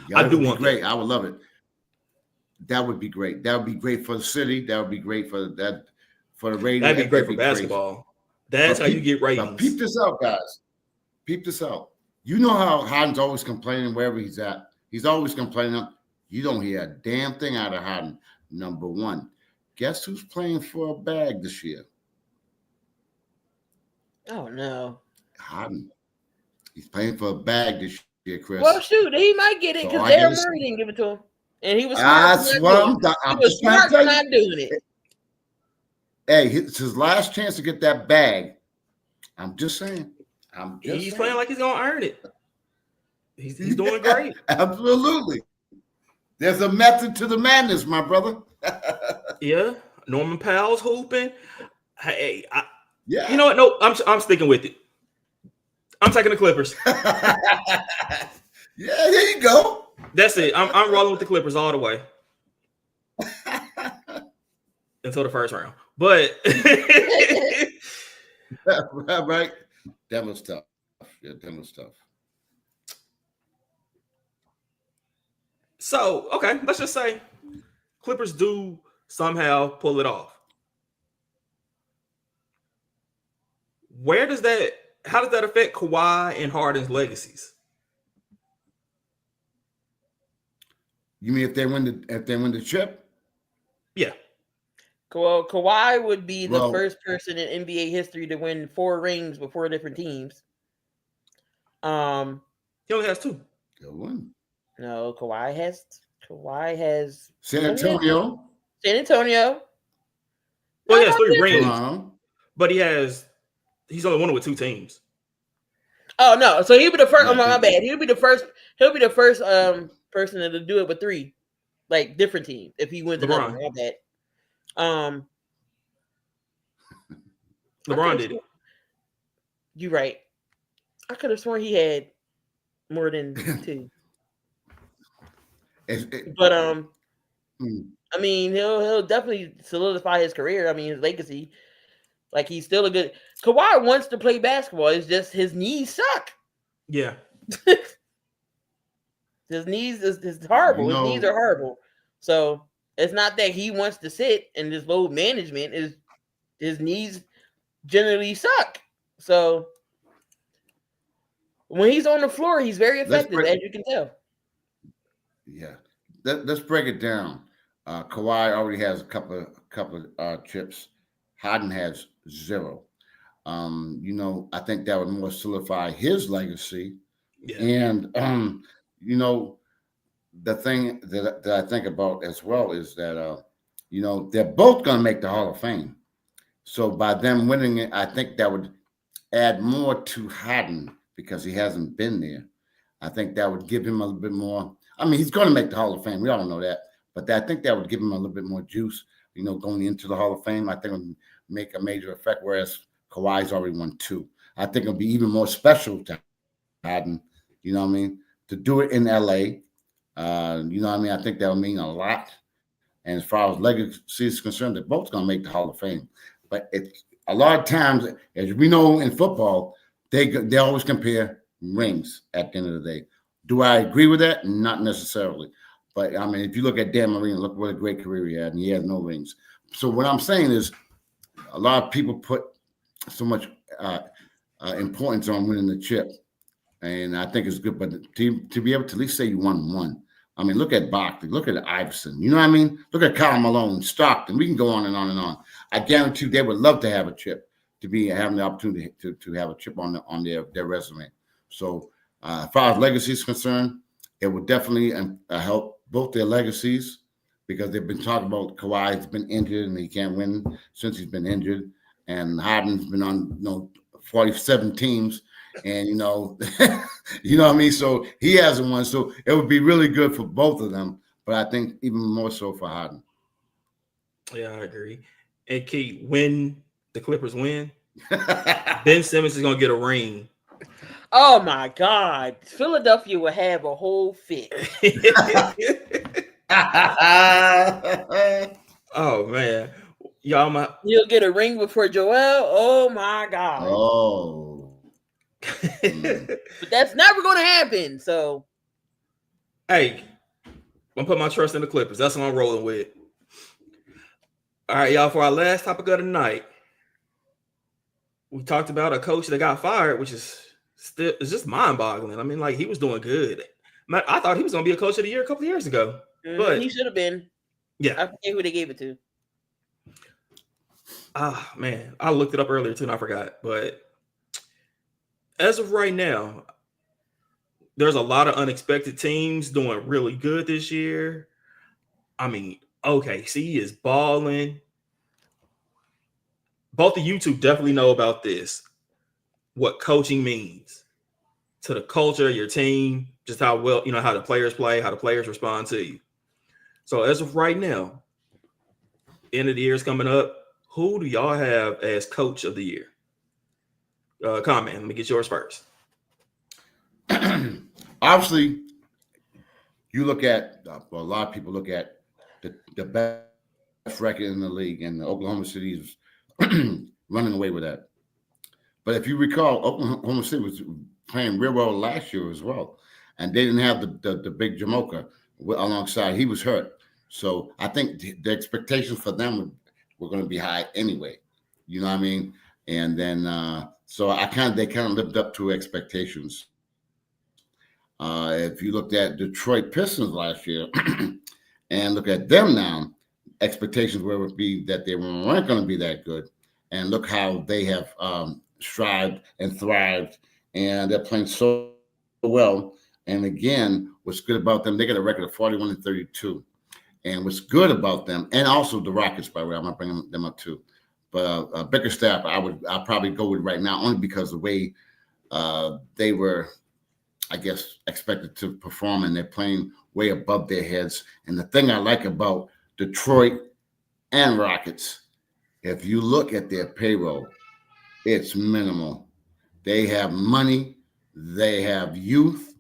Yeah, I that do would be want great. that. I would love it. That would be great. That would be great for the city. That would be great for that for the radio. That'd be great for That'd be crazy. basketball. That's But how you get But ratings. peep this out, guys. Peep this out. You know how Harden's always complaining wherever he's at. He's always complaining. You don't hear a damn thing out of Harden. Number one, guess who's playing for a bag this year? Oh no. Harden. He's playing for a bag this year, Chris. Well, shoot, he might get it So because I Daryl guess- Murray didn't give it to him, and he was smart. That's for what not I'm, doing it. I'm He was just trying to smart tell for you. not doing it. Hey, it's his last chance to get that bag. I'm just saying. He's playing like he's gonna earn it. He's doing great. Absolutely. There's a method to the madness, my brother. Yeah, Norman Powell's hooping. Hey, Yeah. you know what? No, I'm sticking with it. I'm taking the Clippers. Yeah, there you go. That's it. I'm rolling with the Clippers all the way until the first round. But Right. That was tough. Yeah, that was tough. so okay, let's just say Clippers do somehow pull it off. How does that affect Kawhi and Harden's legacies? You mean if they win the chip? Yeah. Well, Kawhi would be the Well- first person in NBA history to win 4 rings with 4 different teams. He only has 2. Good one. No, Kawhi has San Antonio. San Antonio. Well, he No, has 3 not rings, Toronto. but he's only won it with 2 teams. Oh no! So he'll be the first. Yeah, Oh my he- bad. He'll be the first person to do it with 3, like different teams. If he wins another, LeBron. my bad. LeBron did it. You're right. I could have sworn he had more than 2. But I mean, he'll definitely solidify his career. I mean, his legacy. Like he's still a good. Kawhi wants to play basketball. It's just his knees suck. Yeah. His knees is horrible. You know- His knees are horrible. So it's not that he wants to sit and just load management. Is his knees generally suck. So when he's on the floor, he's very effective, as you can tell. Yeah. Let's break it down. Kawhi already has a couple of chips. Harden has 0. I think that would more solidify his legacy. Yeah. And the thing that I think about as well is that they're both going to make the Hall of Fame. So by them winning it, I think that would add more to Harden because he hasn't been there. I think that would give him a little bit more. I mean, he's going to make the Hall of Fame. We all know that. But I think that would give him a little bit more juice, going into the Hall of Fame. I think it would make a major effect, whereas Kawhi's already won 2. I think it'll be even more special to Harden, to do it in LA. I think that'll mean a lot. And as far as legacy is concerned, they're both going to make the Hall of Fame. But it's a lot of times, as we know in football, they always compare rings at the end of the day. Do I agree with that? Not necessarily. But, I mean, if you look at Dan Marino, look what a great career he had, and he had no rings. So what I'm saying is a lot of people put so much importance on winning the chip, and I think it's good. But to be able to at least say you won 1. I mean, look at Barkley. Look at Iverson. You know what I mean? Look at Karl Malone, Stockton. We can go on and on and on. I guarantee you they would love to have a chip, to be having the opportunity to have a chip on their resume. So as far as legacy is concerned, it would definitely help both their legacies because they've been talking about Kawhi's been injured and he can't win since he's been injured. And Harden's been on 47 teams. And, you know what I mean? So he hasn't won. So it would be really good for both of them. But I think even more so for Harden. Yeah, I agree. and Keith, when the Clippers win, Ben Simmons is gonna get a ring. Oh my God, Philadelphia will have a whole fit. Oh man, y'all, my He'll get a ring before Joel. Oh my God. Oh. But that's never going to happen. So, hey, I'm gonna put my trust in the Clippers. That's what I'm rolling with. All right, y'all. For our last topic of the night, we talked about a coach that got fired, which is still it's just mind-boggling. I mean, like he was doing good. Man, I thought he was gonna be a coach of the year a couple of years ago, but he should have been. yeah, I forget who they gave it to. Ah, man, I looked it up earlier too, and I forgot. But as of right now, there's a lot of unexpected teams doing really good this year. I mean, OKC is balling. Both of you two definitely know about this. What coaching means to the culture of your team, just how well, how the players play, how the players respond to you. So as of right now, end of the year is coming up. Who do y'all have as coach of the year? Comment. Let me get yours first. Obviously, you look at a lot of people look at the best record in the league, and the Oklahoma City is running away with that. But if you recall, Oklahoma City was playing real well last year as well, and they didn't have the big Jamoka alongside. He was hurt, so I think the expectations for them were going to be high anyway. You know what I mean? And then so they kind of lived up to expectations. If you looked at Detroit Pistons last year and look at them now, expectations would be that they weren't going to be that good. And look how they have strived and thrived, and they're playing so well. And again, what's good about them, they got a record of 41-32. And what's good about them, and also the Rockets, by the way, I'm not bringing them up too. But Bickerstaff, I'll probably go with right now, only because the way they were, I guess, expected to perform, and they're playing way above their heads. And the thing I like about Detroit and Rockets, if you look at their payroll, it's minimal. They have money, they have youth,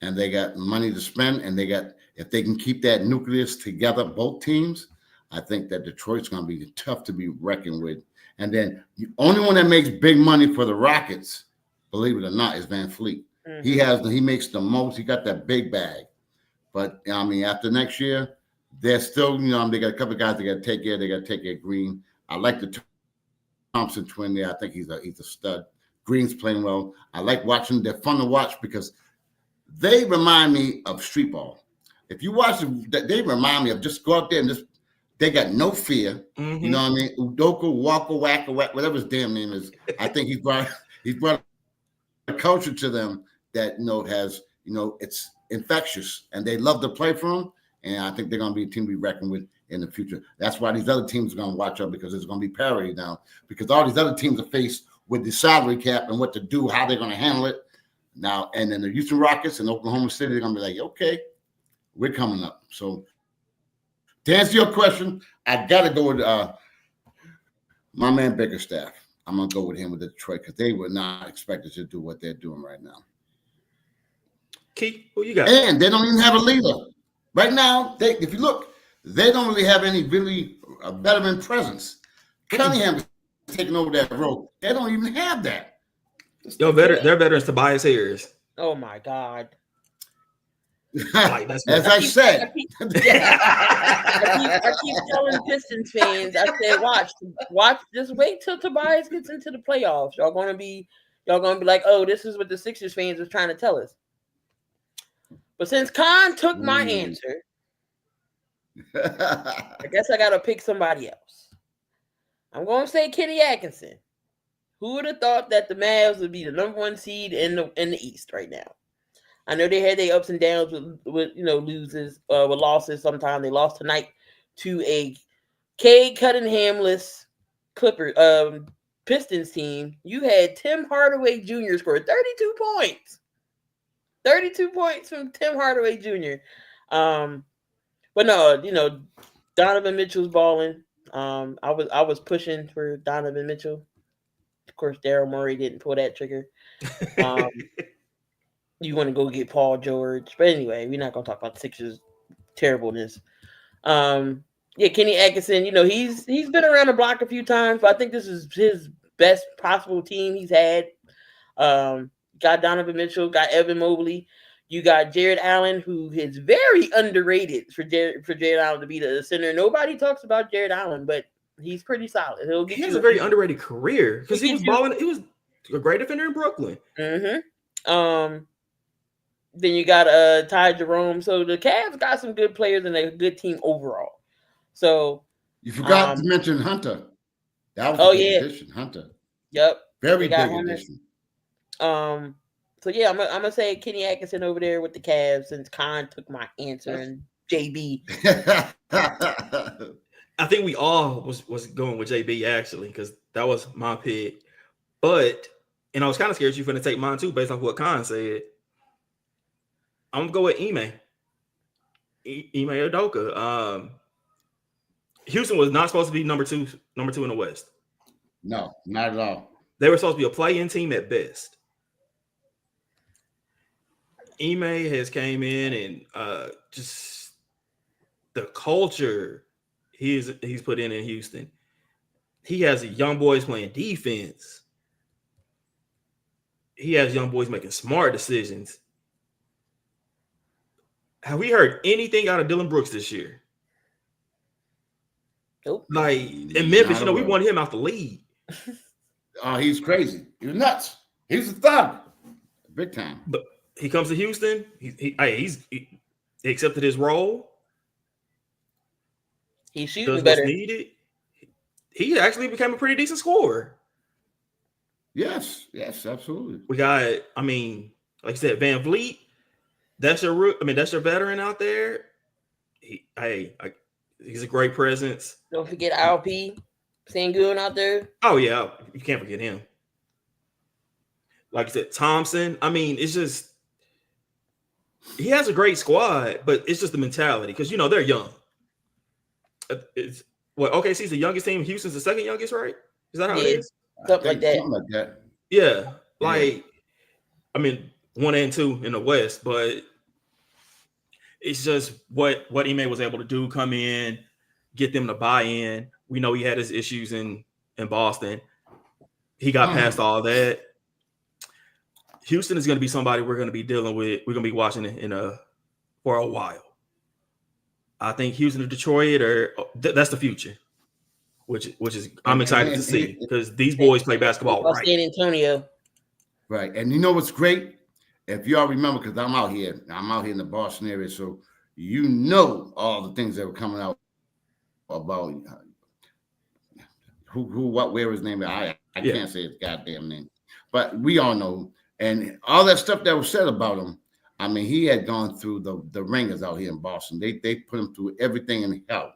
and they got money to spend. And if they can keep that nucleus together, both teams, I think that Detroit's going to be tough to be reckoned with. And then the only one that makes big money for the Rockets, believe it or not, is Van Fleet. Mm-hmm. He makes the most. He got that big bag. But I mean, after next year, they're still, they got a couple of guys they got to take care. They got to take care of Green. I like the Thompson twin there. I think he's a stud. Green's playing well. I like watching. They're fun to watch because they remind me of street ball. If you watch them, they remind me of just go out there and just. They got no fear. Mm-hmm. You know what I mean? Udoka, Walker, Whacker, whatever his damn name is. I think he's brought a culture to them that has it's infectious, and they love to play for him. And I think they're going to be a team to be reckoned with in the future. That's why these other teams are going to watch out, because it's going to be parity now. Because all these other teams are faced with the salary cap and what to do, how they're going to handle it now. And then the Houston Rockets and Oklahoma City, they're going to be like, okay, we're coming up. So to answer your question, I got to go with my man Bickerstaff. I'm going to go with him with Detroit, because they were not expected to do what they're doing right now. Keith, who you got? And they don't even have a leader. Right now, if you look, they don't really have any veteran presence. Cunningham is taking over that role. They don't even have that. They're veterans. Tobias Harris. Oh my God. As I said, I keep telling Pistons fans, I said, watch, just wait till Tobias gets into the playoffs. Y'all gonna be like, oh, this is what the Sixers fans was trying to tell us. But since Khan took my answer, I guess I gotta pick somebody else. I'm gonna say Kenny Atkinson. Who would have thought that the Mavs would be the number 1 seed in the East right now? I know they had their ups and downs with losses, with losses. Sometimes they lost tonight to a Cade Cunningham-less Pistons team. You had Tim Hardaway Jr. score 32 points. 32 points from Tim Hardaway Jr. But no, Donovan Mitchell's balling. I was pushing for Donovan Mitchell. Of course, Daryl Morey didn't pull that trigger. Um, you want to go get Paul George, but anyway, we're not gonna talk about the Sixers' terribleness. Yeah, Kenny Atkinson. He's been around the block a few times, but I think this is his best possible team he's had. Got Donovan Mitchell, got Evan Mobley. You got Jared Allen, who is very underrated for Jared Allen to be the center. Nobody talks about Jared Allen, but he's pretty solid. He has a very underrated career because he was balling. He was a great defender in Brooklyn. Mm-hmm. Then you got Ty Jerome. So the Cavs got some good players and a good team overall. So you forgot to mention Hunter. That was a good addition, Hunter. Yep. Very big addition. So yeah, I'm gonna say Kenny Atkinson over there with the Cavs since Khan took my answer and JB. I think we all was going with JB actually because that was my pick. But I was kind of scared you were going to take mine too based off what Khan said. I'm gonna go with Ime Udoka. Houston was not supposed to be number two in the West. No, not at all. They were supposed to be a play-in team at best. Ime has came in and just the culture he's put in Houston. He has young boys playing defense. He has young boys making smart decisions. Have we heard anything out of Dylan Brooks this year? Nope. Like in Memphis, we wanted him out the league. Oh, he's crazy. He's nuts. He's a thug. Big time. But he comes to Houston. He accepted his role. He's shooting better. Needed. He actually became a pretty decent scorer. Yes, absolutely. We got, like you said, Van Vliet. That's your veteran out there. He's a great presence. Don't forget RP Sengun out there. Oh yeah, you can't forget him. Like you said, Thompson. It's just he has a great squad, but it's just the mentality because they're young. It's OKC's the youngest team. Houston's the second youngest, right? Is that how it is? Something like that. Yeah, 1 and 2 in the West, but it's just what Ime was able to do, come in, get them to buy in. We know he had his issues in Boston. He got past all that. Houston is going to be somebody we're going to be dealing with. We're going to be watching for a while. I think Houston or Detroit that's the future, which is I'm excited to see because these boys play basketball right. San Antonio. Right. And you know what's great? If y'all remember, because I'm out here in the Boston area, so all the things that were coming out about where his name is. I can't say his goddamn name, but we all know, and all that stuff that was said about him. He had gone through the ringers out here in Boston. They put him through everything in hell,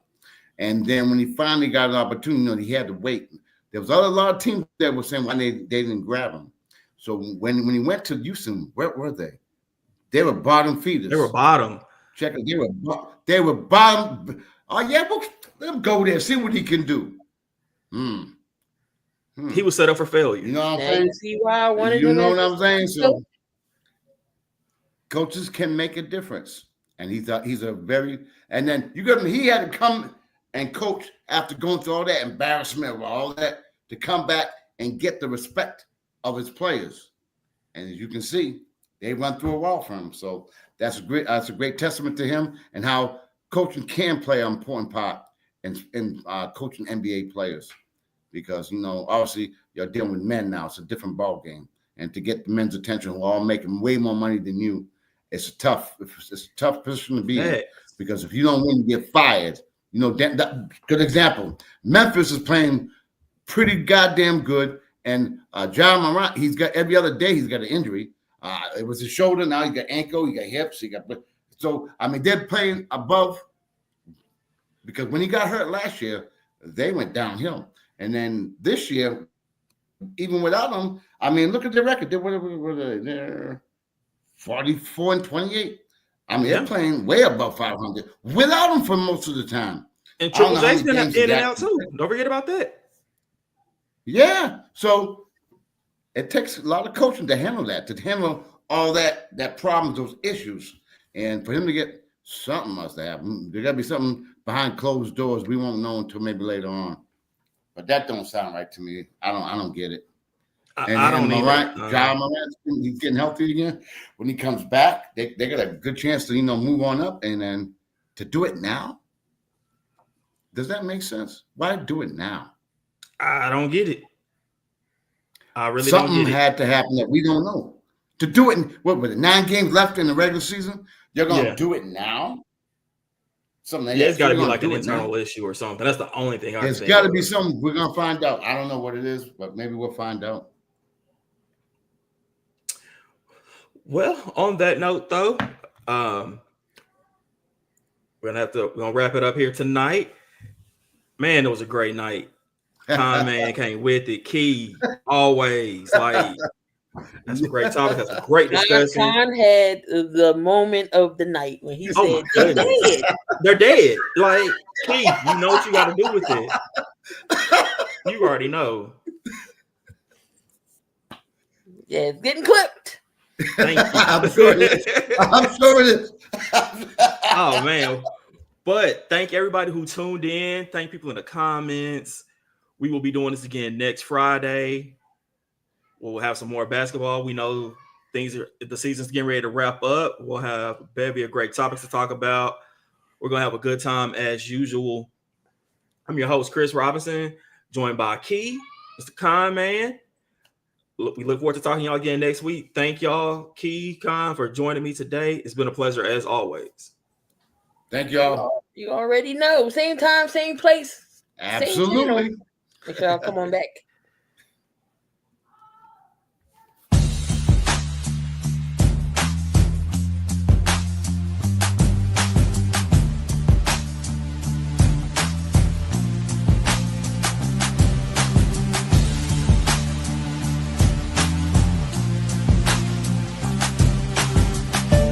and then when he finally got an opportunity, he had to wait. There was a lot of teams that were saying why they didn't grab him. So when he went to Houston, where were they? They were bottom feeders. They were bottom. Check it. They were bottom. Oh yeah, well, let him go there, see what he can do. He was set up for failure. You know what I'm saying? You see why I wanted you know what I'm saying? So coaches can make a difference, and he's a very. And then he had to come and coach after going through all that embarrassment, all that, to come back and get the respect of his players. And as you can see, they run through a wall for him. So that's a great testament to him and how coaching can play an important part in coaching NBA players. Because, obviously you're dealing with men now. It's a different ball game. And to get the men's attention who are all making way more money than you, it's a tough position to be in. Because if you don't win, you get fired. Good example. Memphis is playing pretty goddamn good. And John Morant, he's got every other day he's got an injury. It was his shoulder. Now he's got ankle. He got hips. They're playing above because when he got hurt last year, they went downhill. And then this year, even without him, look at the record. They're 44 and 28. They're playing way above 500 without him for most of the time. And I don't Triple know how J's many been games he in and got. out too. Don't forget about that. Yeah. So it takes a lot of coaching to handle that, to handle all that problems, those issues. And for him to get something must have happened. There gotta be something behind closed doors we won't know until maybe later on. But that don't sound right to me. I don't get it. I don't either. John Morant, he's getting healthy again. When he comes back, they got a good chance to move on up, and then to do it now. Does that make sense? Why do it now? I don't get it. I really Something don't get it. had to happen that we don't know. To do it, what was it? 9 games left in the regular season. You're gonna do it now. Something. It's got to be like an internal issue or something. That's the only thing I think. It's got to be something. We're gonna find out. I don't know what it is, but maybe we'll find out. Well, on that note, though, we're gonna wrap it up here tonight. Man, it was a great night. Con Man came with it. Key, always like that's a great topic. That's a great discussion. Con had the moment of the night when he said, "They're dead. They're dead." Like Key, you know what you got to do with it. You already know. Yeah, it's getting clipped. Thank you. I'm sure it is. I'm sure it is. Oh man. But thank everybody who tuned in. Thank people in the comments. We will be doing this again next Friday. We'll have some more basketball. We know the season's getting ready to wrap up. We'll have a bevy of great topics to talk about. We're going to have a good time as usual. I'm your host, Chris Robinson, joined by Key, Mr. Con Man. We look forward to talking to y'all again next week. Thank y'all, Key, Con, for joining me today. It's been a pleasure as always. Thank y'all. You already know. Same time, same place. Absolutely. Make sure y'all come on back.